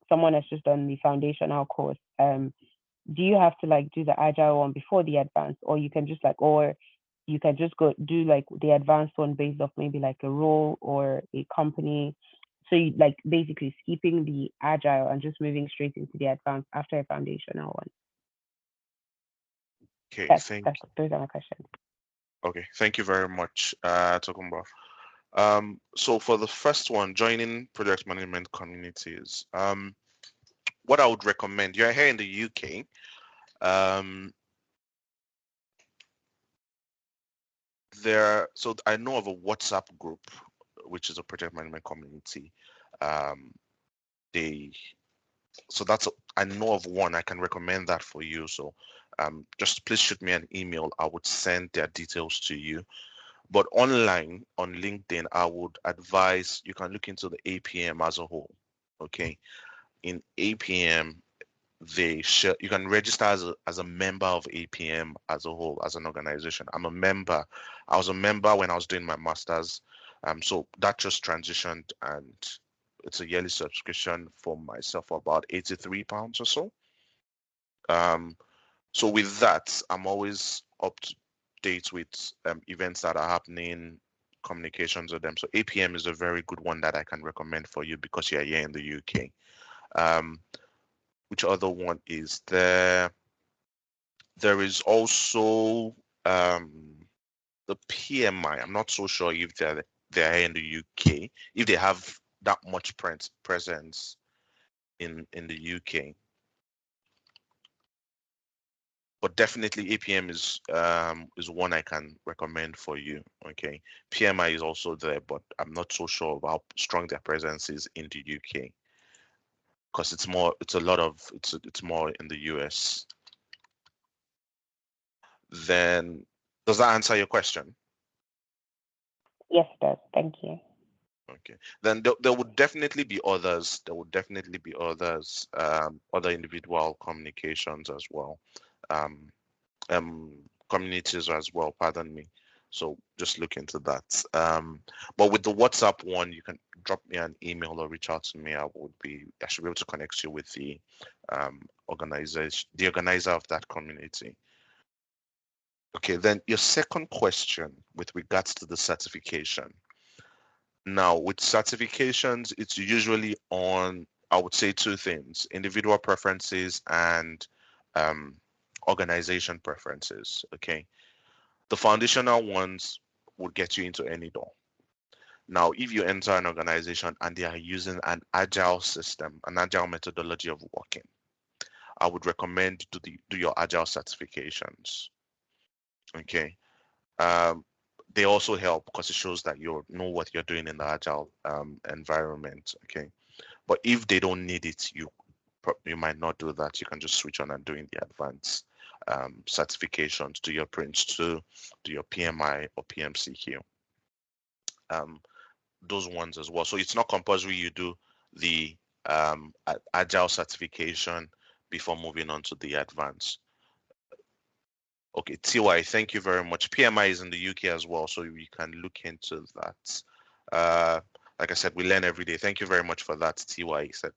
someone has just done the foundational course, do you have to like do the agile one before the advanced, or you can just like, or you can just go do like the advanced one based off maybe like a role or a company. So you like basically skipping the agile and just moving straight into the advanced after a foundational one. Okay, Those are my questions. okay, thank you very much, Tokumbo. So for the first one, joining project management communities. What I would recommend, you're here in the UK. So I know of a WhatsApp group, which is a project management community. Um, they so I know of one. I can recommend that for you. So just please shoot me an email. I would send their details to you. But online on LinkedIn, I would advise you can look into the APM as a whole. Okay, in APM, you can register as a member of APM as a whole, as an organization. I'm a member. I was a member when I was doing my master's. So that just transitioned, and it's a yearly subscription for myself for about £83 or so. So with that, I'm always up to date with events that are happening, communications with them. So APM is a very good one that I can recommend for you because you're here in the UK. Which other one is there? There is also the PMI. I'm not so sure if they're here in the UK, if they have that much presence in the UK. But definitely APM is one I can recommend for you. Okay, PMI is also there, but I'm not so sure of how strong their presence is in the UK because it's more in the US. Then does that answer your question? Yes, it does. Thank you. Okay. Then there would definitely be others. There would definitely be others, other individual communications as well, um, communities as well. Pardon me. So just look into that. But with the WhatsApp one, you can drop me an email or reach out to me. I should be able to connect you with the organizer of that community. Okay. Then your second question with regards to the certification. Now, with certifications, it's usually on, I would say, two things: individual preferences and um, organization preferences. Okay. The foundational ones would get you into any door. Now, if you enter an organization and they are using an agile system, an agile methodology of working, I would recommend do your agile certifications. Okay. Um, they also help because it shows that you know what you're doing in the agile environment. Okay. But if they don't need it, you might not do that. You can just switch on and doing the advanced certifications, do your Prince 2, do your PMI or PMCQ. Um, those ones as well. So it's not compulsory you do the agile certification before moving on to the advanced. Okay, TY, thank you very much. PMI is in the UK as well, so you can look into that. Like I said, we learn every day. Thank you very much for that, TY. He said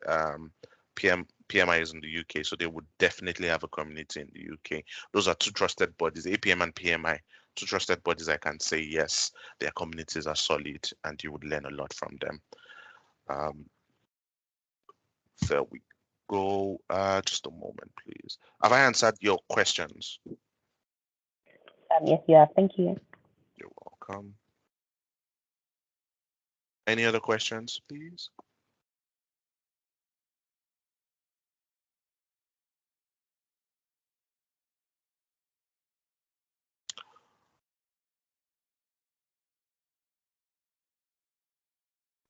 PMI is in the UK, so they would definitely have a community in the UK. Those are two trusted bodies, APM and PMI. Two trusted bodies, I can say yes, their communities are solid and you would learn a lot from them. There we go. Just a moment, please. Have I answered your questions? Yes, you have. Thank you. You're welcome. Any other questions, please?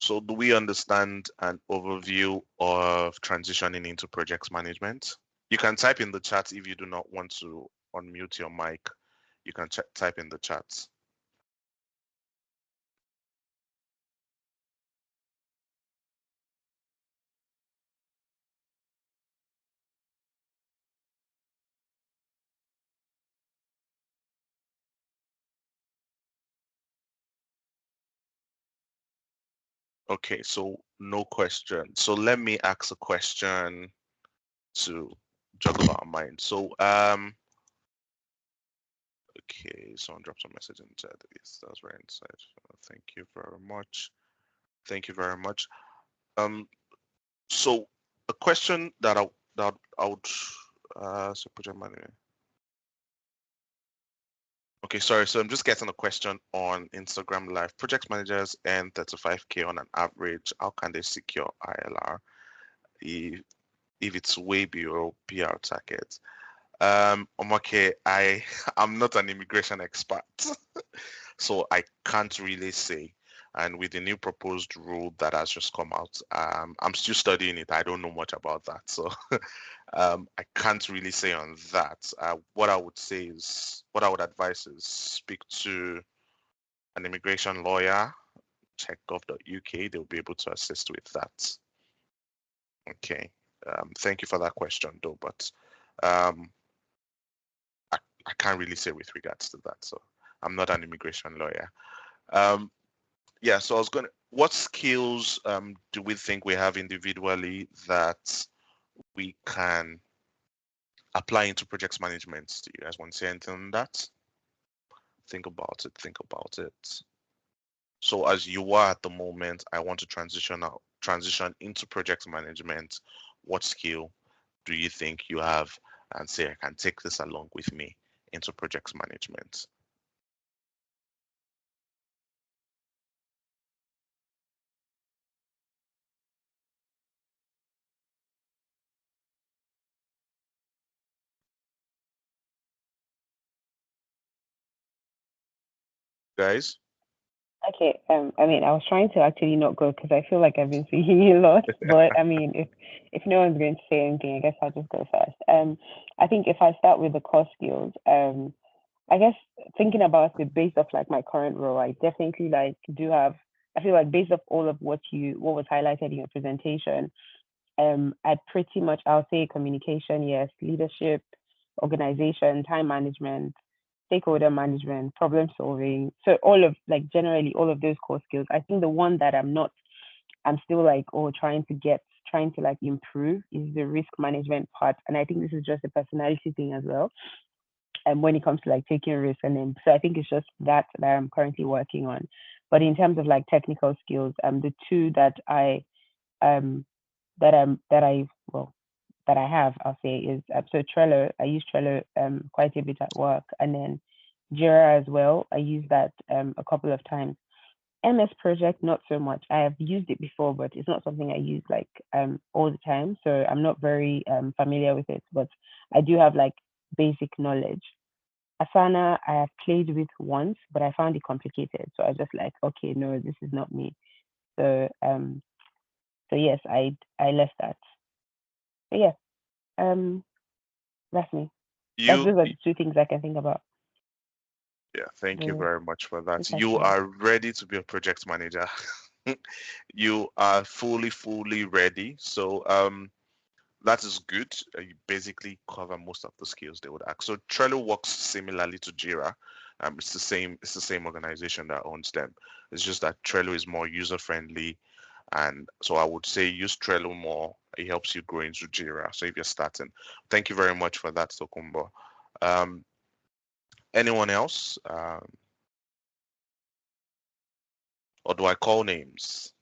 So do we understand an overview of transitioning into project management? You can type in the chat if you do not want to unmute your mic. You can type in the chat. Okay, so no question. So let me ask a question to juggle our mind. So okay, someone dropped a message in chat. Yes, that's very insightful. Thank you very much. Thank you very much. So a question that I would so project manager. Okay, sorry. So I'm just getting a question on Instagram Live. Project managers earn 35K on an average. How can they secure ILR if it's way below PR target? Okay, I'm not an immigration expert, so I can't really say. And with the new proposed rule that has just come out, I'm still studying it. I don't know much about that, so I can't really say on that. What I would say is, what I would advise is speak to an immigration lawyer, check gov.uk. They'll be able to assist with that. Okay. Thank you for that question, though, but um, I can't really say with regards to that. So I'm not an immigration lawyer. Yeah, so I was going to, what skills do we think we have individually that we can apply into project management? Do you guys want to say anything on that? Think about it. Think about it. So as you are at the moment, I want to transition into project management. What skill do you think you have and say I can take this along with me into project management? Guys? Okay, I mean, I was trying to actually not go because I feel like I've been speaking a lot. But I mean, if no one's going to say anything, I guess I'll just go first. I think if I start with the core skills, I guess thinking about it based off like my current role, I definitely like do have. I feel like based off all of what was highlighted in your presentation, I pretty much I'll say communication, yes, leadership, organization, time management, stakeholder management, problem solving. So all of like generally all of those core skills. I think the one that I'm still like trying to like improve is the risk management part. And I think this is just a personality thing as well. And when it comes to like taking risks and then so I think it's just that I'm currently working on. But in terms of like technical skills, the two um that I well that I have, I'll say, is so Trello. I use Trello quite a bit at work, and then Jira as well. I use that a couple of times. MS Project, not so much. I have used it before, but it's not something I use like all the time. So I'm not very familiar with it, but I do have like basic knowledge. Asana, I have played with once, but I found it complicated. So I was just like, okay, no, this is not me. So so yes, I left that. But yeah, um, that's me. That's You those are the two things I can think about. Yeah, thank you The very much for that. You question. are ready to be a project manager. You are fully ready. So that is good. You basically cover most of the skills they would ask. So Trello works similarly to Jira. It's the same organization that owns them. It's just that Trello is more user friendly, and so I would say use Trello more. It helps you grow into Jira. So if you're starting, thank you very much for that, Tokumbo. Um, Anyone else? Or do I call names?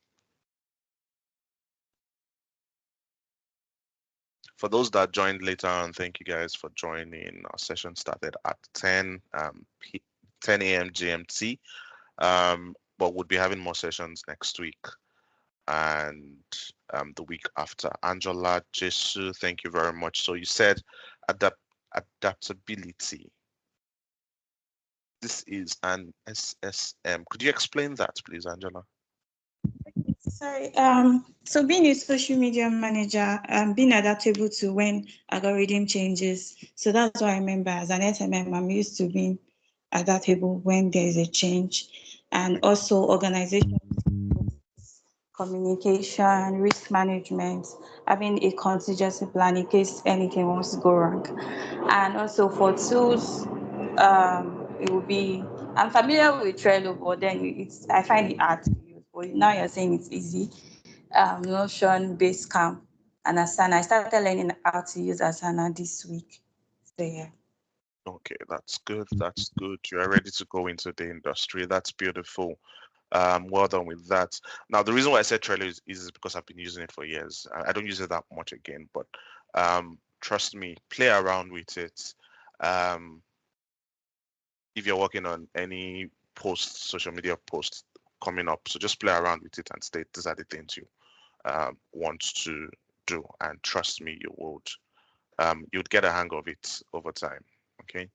For those that joined later on, thank you guys for joining. Our session started at 10 a.m. GMT. But we'll be having more sessions next week and the week after. Angela, Jesu, thank you very much. So you said adapt adaptability. This is an SSM. Could you explain that, please, Angela? Sorry. So being a social media manager, being adaptable to when algorithm changes. So that's what I remember as an SMM. I'm used to being adaptable when there is a change, and also organization, communication, risk management, having a contingency plan in case anything wants to go wrong, and also for tools, it will be. I'm familiar with Trello, but then I find it hard to use. But now you're saying it's easy. Notion, Basecamp, and Asana. I started learning how to use Asana this week. So yeah. Okay, that's good. That's good. You are ready to go into the industry. That's beautiful. Well done with that. Now, the reason why I said Trello is because I've been using it for years. I don't use it that much again, but trust me, play around with it. Um, if you're working on any social media posts coming up, so just play around with it and state these are the things you want to do, and trust me, you'd get a hang of it over time. Okay.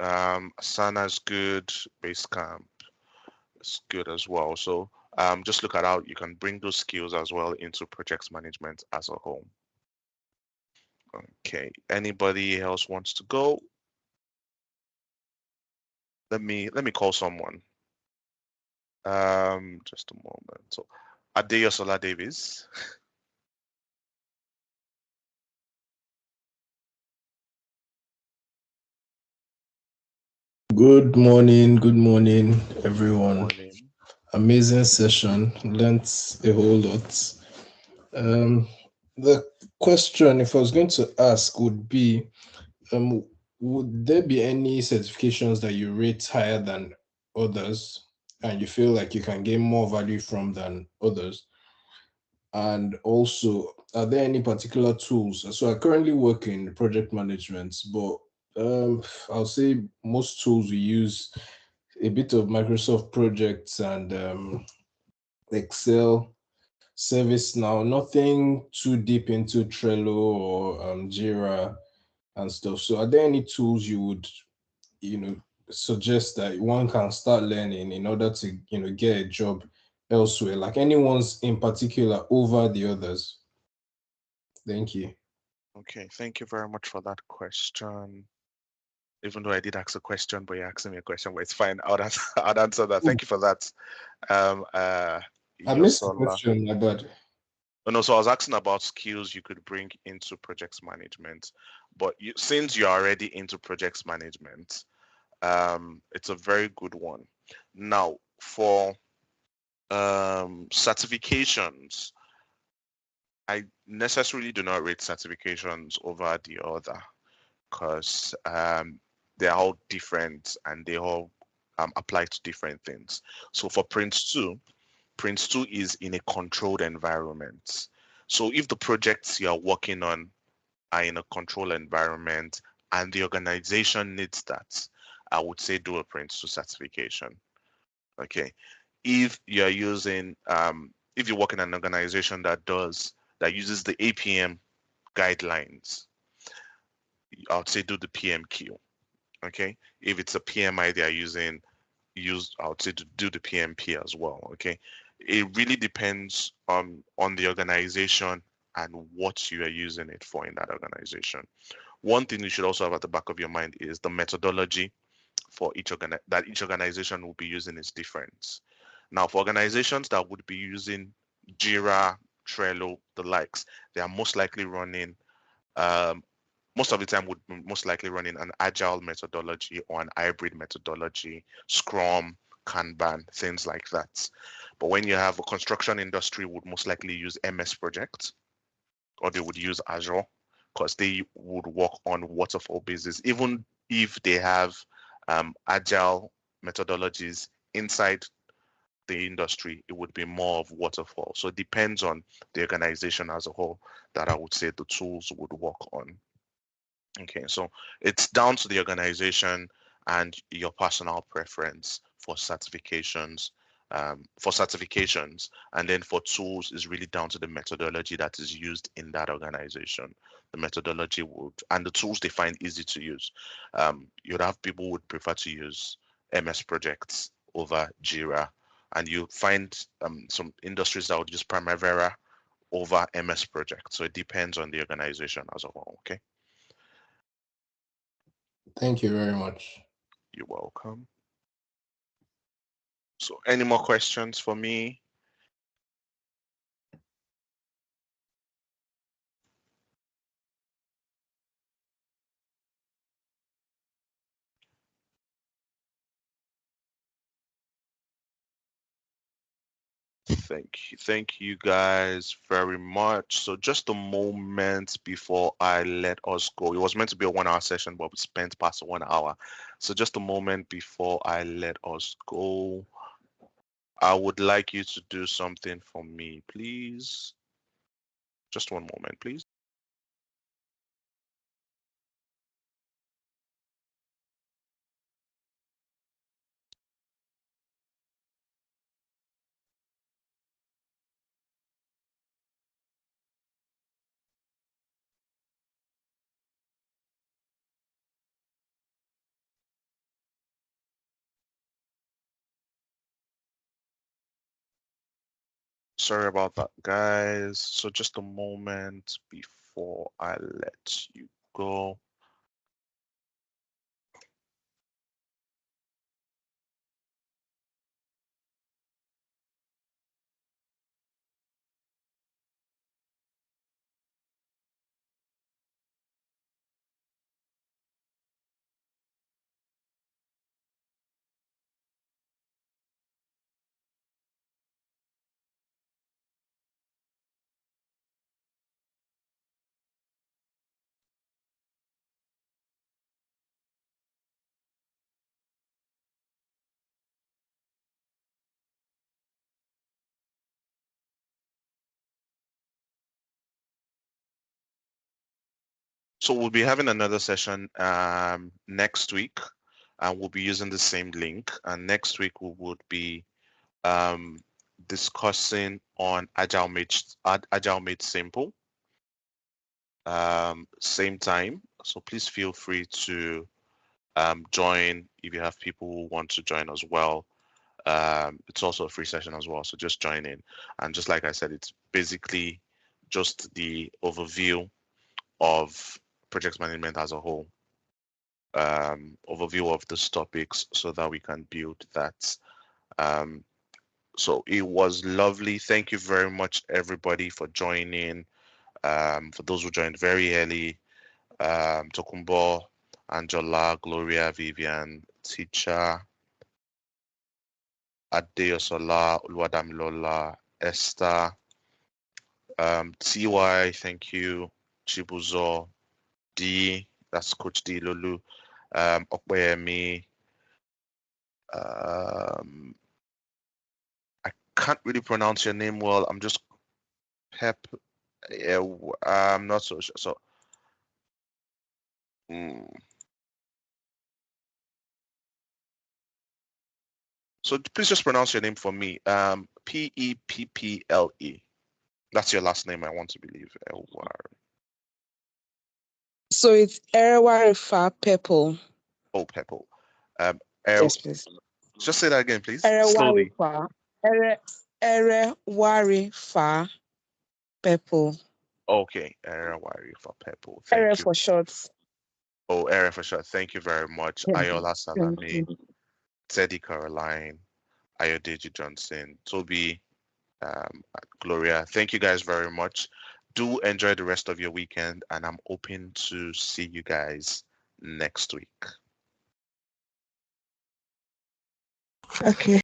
Asana's good. Basecamp is good as well. So just look at how you can bring those skills as well into project management as a whole. Okay. Anybody else wants to go? Let me call someone. Just a moment. So Adeyosola Davis. Good morning, everyone. Morning. Amazing session. Learned a whole lot. Um, the question, if I was going to ask, would be, would there be any certifications that you rate higher than others? and you feel like you can gain more value from than others? And also, are there any particular tools? So I currently work in project management, but I'll say most tools we use a bit of Microsoft projects and Excel, service now, nothing too deep into Trello or Jira and stuff. So are there any tools you would, suggest that one can start learning in order to, get a job elsewhere? Like anyone's in particular over the others? Thank you. Okay, thank you very much for that question. Even though I did ask a question, but you're asking me a question, but it's fine. I'll answer that. Oh, Thank you for that. Um, uh, I missed the Yosola. question, my bad. Oh, no, so I was asking about skills you could bring into projects management, but since you're already into projects management, it's a very good one. Now, for certifications, I necessarily do not rate certifications over the other because they're all different and they all apply to different things. So for Prince 2 is in a controlled environment. So if the projects you're working on are in a controlled environment and the organization needs that, I would say do a Prince 2 certification. Okay. If you're using, if you work in an organization that uses the APM guidelines, I would say do the PMQ. Okay. If it's a PMI they are using, I would say to do the PMP as well. Okay. It really depends on the organization and what you are using it for in that organization. One thing you should also have at the back of your mind is the methodology for each organization will be using is different. Now, for organizations that would be using Jira, Trello, the likes, they are most likely running um, most of the time would most likely running an agile methodology or an hybrid methodology, Scrum, Kanban, things like that. But when you have a construction industry would most likely use MS Project or they would use Azure because they would work on waterfall basis, even if they have agile methodologies inside the industry, it would be more of waterfall. So it depends on the organization as a whole that I would say the tools would work on. Okay, so it's down to the organization and your personal preference for certifications. And then for tools is really down to the methodology that is used in that organization. The methodology would and the tools they find easy to use. You'd have people who would prefer to use MS projects over Jira, and you find some industries that would use Primavera over MS project. So it depends on the organization as a whole. Okay. Thank you very much. You're welcome. So any more questions for me? Thank you guys very much. So just a moment before I let us go. It was meant to be a 1 hour session, but we spent past 1 hour. So just a moment before I let us go. I would like you to do something for me, please. Just one moment, please. Sorry about that, guys. So just a moment before I let you go. So we'll be having another session next week, and we'll be using the same link. And next week we would be um, discussing on Agile Made Simple. Same time. So please feel free to join if you have people who want to join as well. It's also a free session as well, so just join in. And just like I said, it's basically just the overview of project management as a whole, overview of these topics so that we can build that. So it was lovely. Thank you very much, everybody, for joining. For those who joined very early, Tokumbo, Angela, Gloria, Vivian, Teacher, Adeosola, Oluwadamilola, Esther, TY, thank you, Chibuzo, D, that's Coach D, Lulu, Okpeyemi, I can't really pronounce your name well. I'm just Pep. Yeah, I'm not so sure. So, mm. So please just pronounce your name for me. Pepple. That's your last name, I want to believe. So it's Erewarifa Pepple. Oh, Pepple. Yes, please. Just say that again, please. Slowly. Erewarifa Pepple. Okay, Erewarifa Pepple. Ere Thank you. for short. Oh, Ere for short. Thank you very much. Ayola Salami, Teddy Caroline, Ayodeji Johnson, Toby, Gloria. Thank you guys very much. Do enjoy the rest of your weekend, and I'm hoping to see you guys next week. Okay.